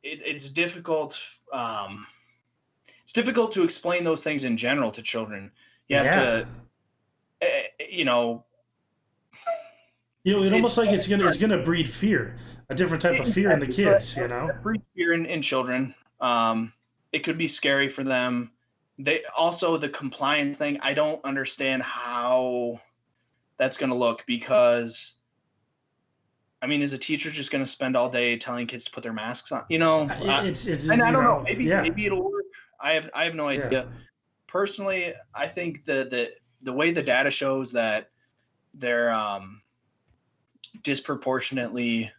It's difficult. It's difficult to explain those things in general to children. You have to, you know. It's almost like it's gonna breed fear, a different type of fear in the kids. You know, breed fear in children. It could be scary for them. They also, the compliance thing. I don't understand how that's going to look, because I mean, is a teacher just going to spend all day telling kids to put their masks on? You know, and I don't know. Maybe it'll work. I have no idea. Yeah. Personally, I think the way the data shows that they're disproportionately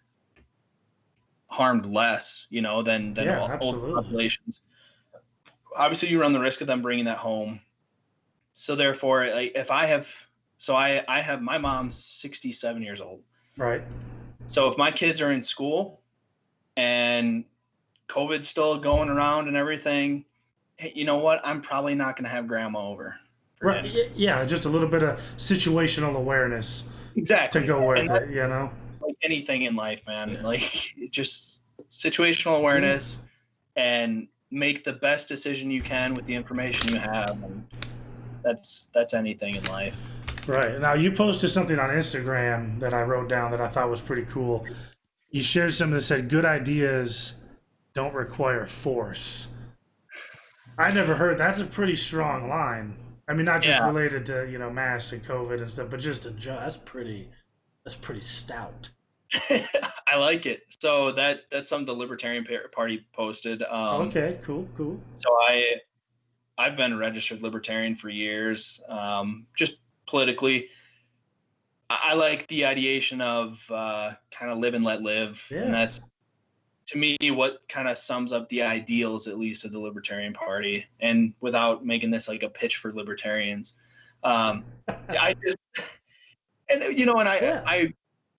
harmed less, you know, than older populations. Obviously, you run the risk of them bringing that home. So therefore, like, if I have my mom's 67 years old. Right. So if my kids are in school and COVID's still going around and everything, hey, you know what? I'm probably not going to have grandma over. Right. Dinner. Yeah. Just a little bit of situational awareness. Exactly. To go with it, you know? Like anything in life, man. Yeah. Like, just situational awareness and make the best decision you can with the information you have. And that's anything in life. Right. Now, you posted something on Instagram that I wrote down that I thought was pretty cool. You shared something that said, good ideas don't require force. I never heard. That's a pretty strong line. I mean, not just related to, you know, masks and COVID and stuff, but just that's pretty stout. I like it. So that's something the Libertarian Party posted. Okay, cool. So I've been a registered Libertarian for years. Just politically, I like the ideation of kind of live and let live, and that's, to me, what kind of sums up the ideals, at least, of the Libertarian Party. And without making this like a pitch for libertarians, I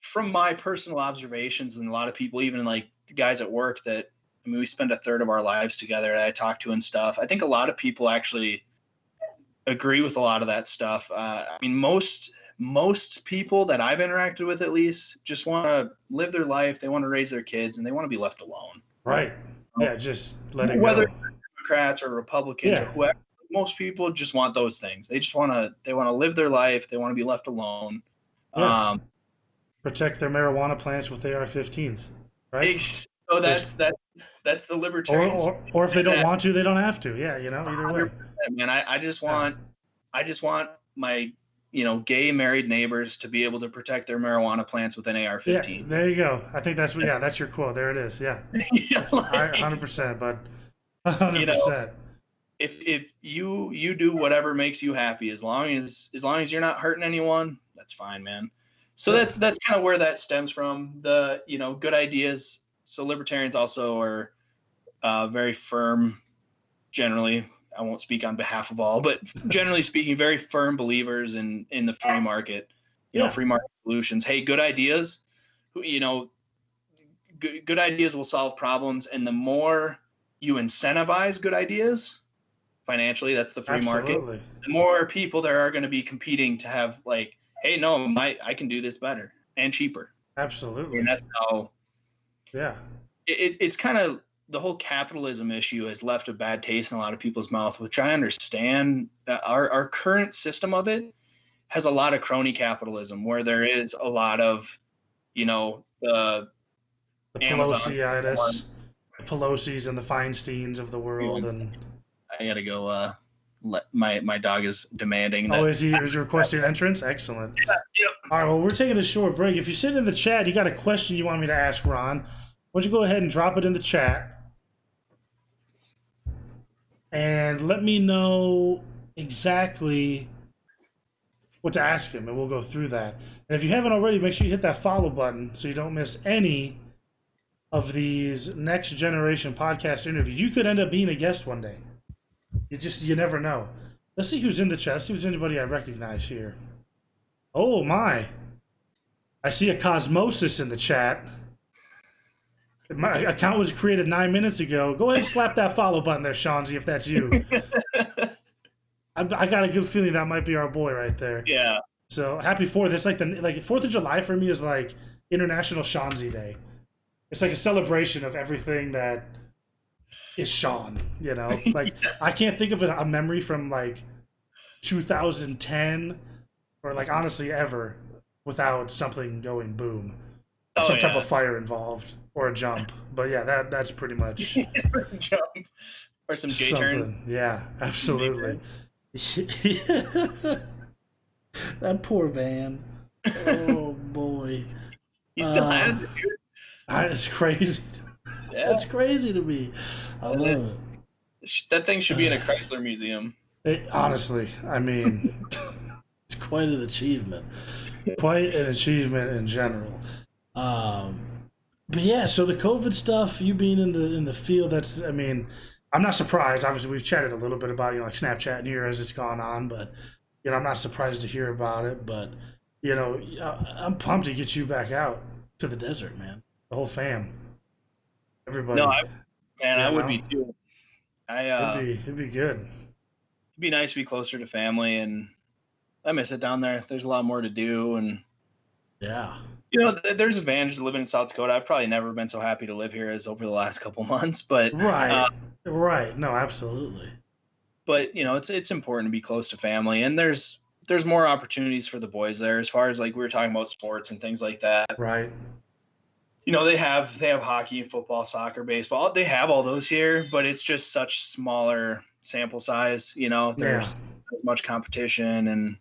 from my personal observations, and a lot of people, even like the guys at work that, I mean, we spend a third of our lives together that I talk to and stuff. I think a lot of people actually agree with a lot of that stuff. I mean, most people that I've interacted with, at least, just want to live their life. They want to raise their kids, and they want to be left alone. Right. Yeah. Just let it go. Whether Democrats or Republicans or whoever, most people just want those things. They just want to live their life. They want to be left alone. Yeah. Protect their marijuana plants with AR-15s, right? So that's the libertarians. Or if they don't want to, they don't have to. Yeah, you know, either way. Man, I just want my, you know, gay married neighbors to be able to protect their marijuana plants with an AR-15. Yeah, there you go. I think that's that's your quote. There it is. Yeah. 100%, bud. 100%. You know, if you do whatever makes you happy, as long as you're not hurting anyone, that's fine, man. So that's kind of where that stems from. The, you know, good ideas. So libertarians also are very firm, generally. I won't speak on behalf of all, but generally speaking, very firm believers in the free market, you know, free market solutions. Hey, good ideas, you know, good ideas will solve problems. And the more you incentivize good ideas financially, that's the free market, the more people there are going to be competing to have, like, hey, no, I can do this better and cheaper. Absolutely. And that's how, it's kind of, the whole capitalism issue has left a bad taste in a lot of people's mouth, which I understand. Our current system of it has a lot of crony capitalism, where there is a lot of, you know, the Amazon. Pelosi-itis, the Pelosi's and the Feinsteins of the world, and I gotta go. My dog is demanding. oh, That is he requesting entrance? Excellent. Yeah. All right, well, we're taking a short break. If you sit in the chat, you got a question you want me to ask Ron, why don't you go ahead and drop it in the chat and let me know exactly what to ask him, and we'll go through that. And if you haven't already, make sure you hit that follow button so you don't miss any of these next generation podcast interviews. You could end up being a guest one day. You never know. Let's see who's in the chat. Let's see if there's anybody I recognize here. Oh my. I see a Cosmosis in the chat. My account was created 9 minutes ago. Go ahead and slap that follow button there, Shanzi, if that's you. I got a good feeling that might be our boy right there. Yeah. So happy 4th. It's like 4th of July for me is like International Shanzi Day. It's like a celebration of everything that is Sean, you know? Like, I can't think of a memory from like 2010 or like honestly ever without something going boom. Some type of fire involved or a jump. But yeah, that's pretty much jump or some J turn. Yeah, absolutely. That poor Van. Oh boy. He still has it, dude. It's crazy. Yeah. That's crazy to me. I love it. That thing should be in a Chrysler museum. Honestly, I mean, it's quite an achievement. Quite an achievement in general. But yeah, so the COVID stuff, you being in the field, that's, I mean, I'm not surprised. Obviously, we've chatted a little bit about, like Snapchat here as it's gone on, but, I'm not surprised to hear about it. But, I'm pumped to get you back out to the desert, man. The whole fam. Everybody. No, I would be too. It'd be good. It'd be nice to be closer to family, and I miss it down there. There's a lot more to do, and yeah. There's advantage to living in South Dakota. I've probably never been so happy to live here as over the last couple months, but right. No, absolutely. But it's important to be close to family, and there's more opportunities for the boys there as far as like we were talking about sports and things like that. Right. They have hockey, football, soccer, baseball. They have all those here, but it's just such smaller sample size. There's as much competition, and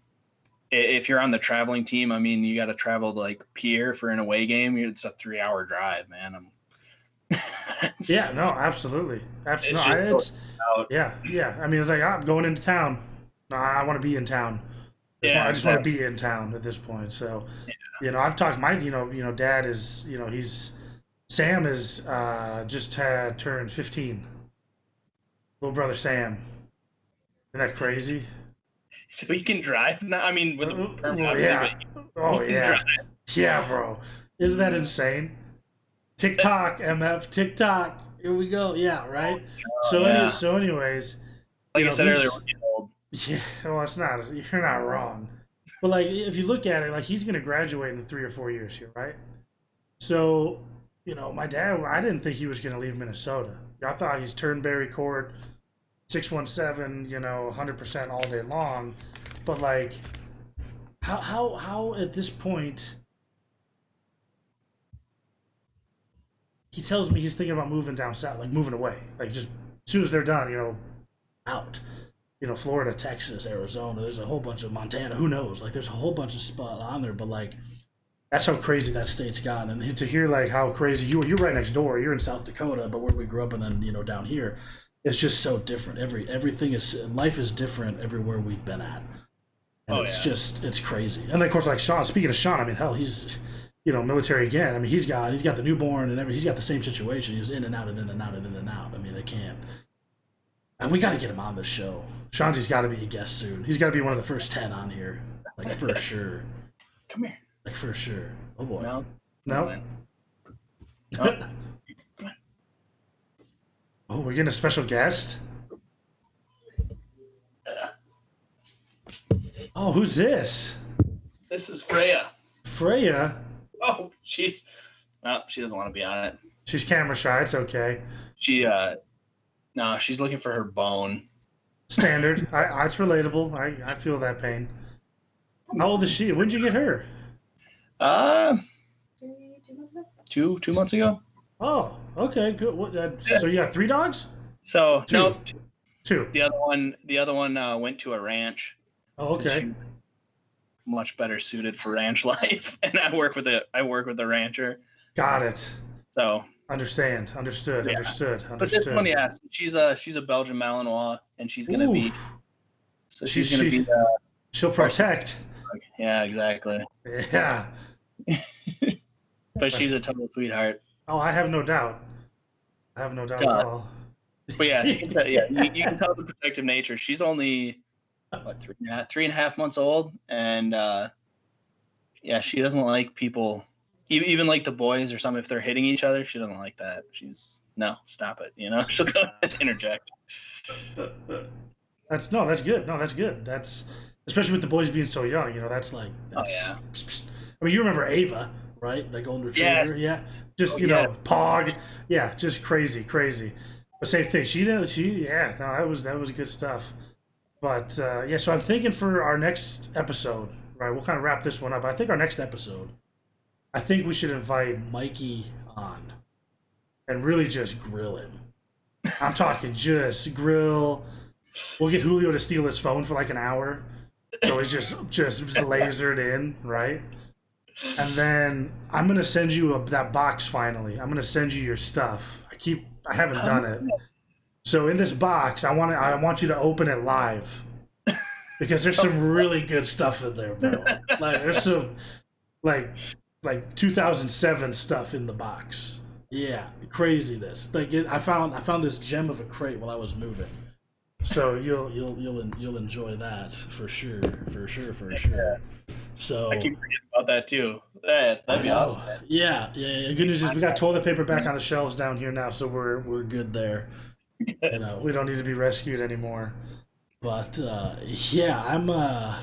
if you're on the traveling team, I mean, you got to travel to like Pierre for an away game. It's a 3-hour drive, man. Yeah, no, absolutely. Yeah. I mean, it's like I'm going into town. No, I want to be in town. I just want to be in town at this point. So, I've talked. My, dad is, Sam is just turned 15. Little brother Sam. Isn't that crazy? So he can drive now? I mean, with the permit. Yeah. Oh, yeah. Yeah, bro. Isn't that insane? TikTok, MF, TikTok. Here we go. Yeah, right? So anyways. Like I said earlier, yeah, well, it's not. You're not wrong. But, like, if you look at it, like, he's going to graduate in 3 or 4 years here, right? So, my dad, I didn't think he was going to leave Minnesota. I thought he's Turnberry Court, 617, 100% all day long. But, like, how at this point, he tells me he's thinking about moving down south, like moving away. Like, just as soon as they're done, out. Florida, Texas, Arizona, there's a whole bunch of Montana, who knows? Like, there's a whole bunch of spot on there, but, like, that's how crazy that state's gotten. And to hear, like, how crazy, you're right next door, you're in South Dakota, but where we grew up and then, down here, it's just so different. Everything is, life is different everywhere we've been at. And it's crazy. And, of course, like Sean, speaking of Sean, I mean, hell, he's, military again. I mean, he's got the newborn and he's got the same situation. He's in and out and in and out and in and out. I mean, they can't. And we got to get him on the show. Shanzi's got to be a guest soon. He's got to be one of the first 10 on here, like for sure. Come here. Like for sure. Oh boy. No. Oh, we're getting a special guest. Oh, who's this? This is Freya. Freya. Oh, she doesn't want to be on it. She's camera shy. It's okay. No, she's looking for her bone. Standard. It's relatable. I feel that pain. How old is she? When did you get her? 2 months ago. Oh, okay, good. So you got 3 dogs? So Two. no, 2. the other one went to a ranch. Oh, okay. Much better suited for ranch life, and I work with a rancher. Got it. So understood. But this one, yeah, she's a Belgian Malinois, and she's gonna be. So she's gonna be. She'll protect. Yeah, exactly. Yeah. But she's a total sweetheart. Oh, I have no doubt. At all. But yeah, you can tell the protective nature. She's only what, 3.5 months old, and yeah, she doesn't like people, even like the boys or something. If they're hitting each other, she doesn't like that. No, stop it. She'll go and interject. That's good. That's especially with the boys being so young. That's like. Oh yeah. I mean, you remember Ava, right? The golden retriever. Yes. Yeah. Just Pog. Yeah, just crazy. But same thing. That was good stuff. But so I'm thinking for our next episode, right? We'll kind of wrap this one up. I think our next episode, I think we should invite Mikey on and really just grill him. I'm talking just grill. We'll get Julio to steal his phone for like an hour, so he's just lasered in, right? And then I'm gonna send you that box. Finally, I'm gonna send you your stuff. I haven't done it. So in this box, I want you to open it live because there's some really good stuff in there, bro. Like there's some like 2007 stuff in the box. Yeah, craziness. Like I found this gem of a crate while I was moving. So you'll enjoy that for sure. So I keep forgetting about that too. That'd be awesome. Yeah. Good news is we got toilet paper back on the shelves down here now, so we're good there. We don't need to be rescued anymore. But I'm our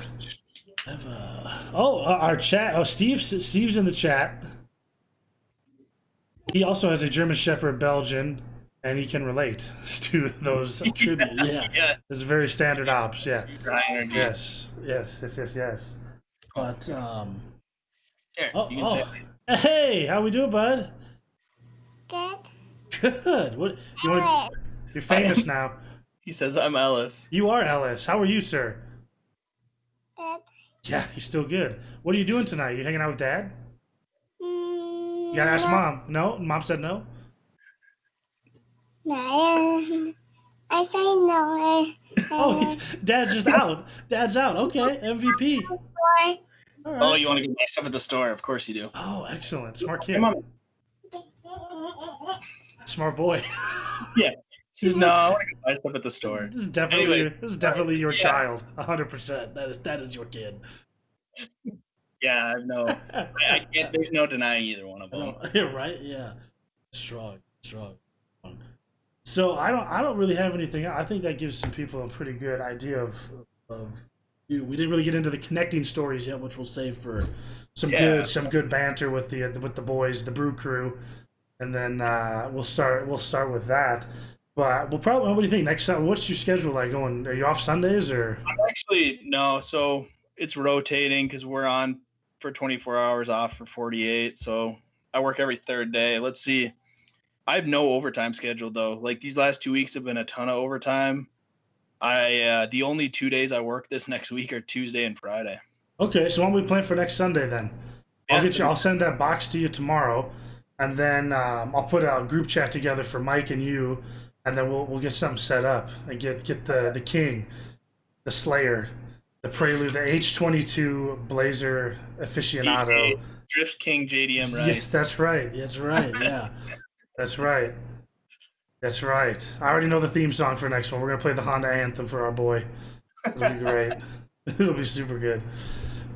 chat. Oh, Steve's in the chat. He also has a German Shepherd Belgian, and he can relate to those tribute. Yeah. It's very standard ops. Yeah. Yes. But Here, you can say hey, how we doing, bud? Good. What you want? You're famous now. He says I'm Ellis. You are Ellis. How are you, sir? Good. Yeah, you're still good. What are you doing tonight? You hanging out with Dad? You gotta ask Mom. No? Mom said no? No, I say no. Oh, Dad's just out. Dad's out. Okay, MVP. All right. Oh, you want to go buy stuff at the store? Of course you do. Oh, excellent. Smart kid. Come on. Smart boy. Yeah. No, I want to go buy stuff at the store. This is definitely your child. 100%. That is your kid. Yeah, I can't. There's no denying either one of them. Right? Yeah. Strong. So I don't really have anything. I think that gives some people a pretty good idea of you. We didn't really get into the connecting stories yet, which we'll save for some good banter with the boys, the brew crew, and then we'll start with that. But we'll probably. What do you think next? What's your schedule like going? Are you off Sundays or? I'm actually no. So it's rotating because we're on for 24 hours, off for 48. So I work every third day. Let's see. I have no overtime scheduled though. Like these last 2 weeks have been a ton of overtime. The only 2 days I work this next week are Tuesday and Friday. Okay, so why don't we plan for next Sunday then? Yeah. I'll send that box to you tomorrow, and then I'll put a group chat together for Mike and you, and then we'll get something set up and get the king, the Slayer, the Prelude, the H22 Blazer aficionado, Drift King JDM Rice. Yes, that's right. Yeah. That's right. I already know the theme song for next one. We're gonna play the Honda anthem for our boy. It'll be great. It'll be super good.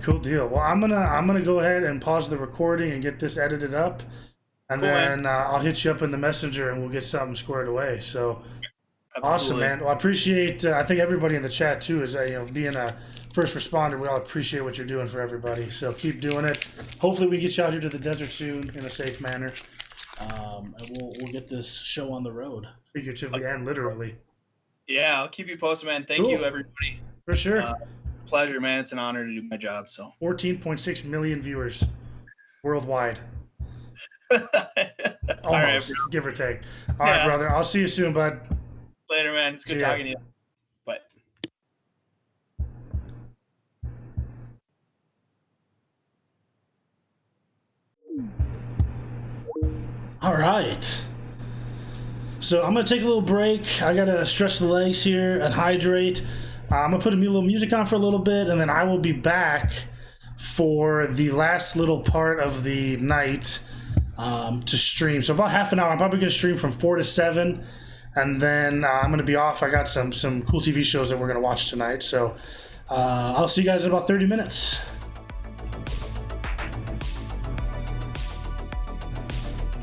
Cool deal. Well, I'm gonna go ahead and pause the recording and get this edited up, and then I'll hit you up in the messenger and we'll get something squared away. So Absolutely. Awesome, man. Well, I appreciate. I think everybody in the chat too is being a first responder. We all appreciate what you're doing for everybody. So keep doing it. Hopefully, we get you out here to the desert soon in a safe manner. And we'll get this show on the road, figuratively and literally. Yeah, I'll keep you posted, man. Thank you, everybody. For sure. Pleasure, man. It's an honor to do my job. So 14.6 million viewers worldwide. Almost, give or take. All right, brother. I'll see you soon, bud. Later, man. It's good talking to you. Bye. All right. So I'm going to take a little break. I got to stretch the legs here and hydrate. I'm going to put a little music on for a little bit, and then I will be back for the last little part of the night to stream. So about half an hour. I'm probably going to stream from 4 to 7, and then I'm going to be off. I got some cool TV shows that we're going to watch tonight. So I'll see you guys in about 30 minutes.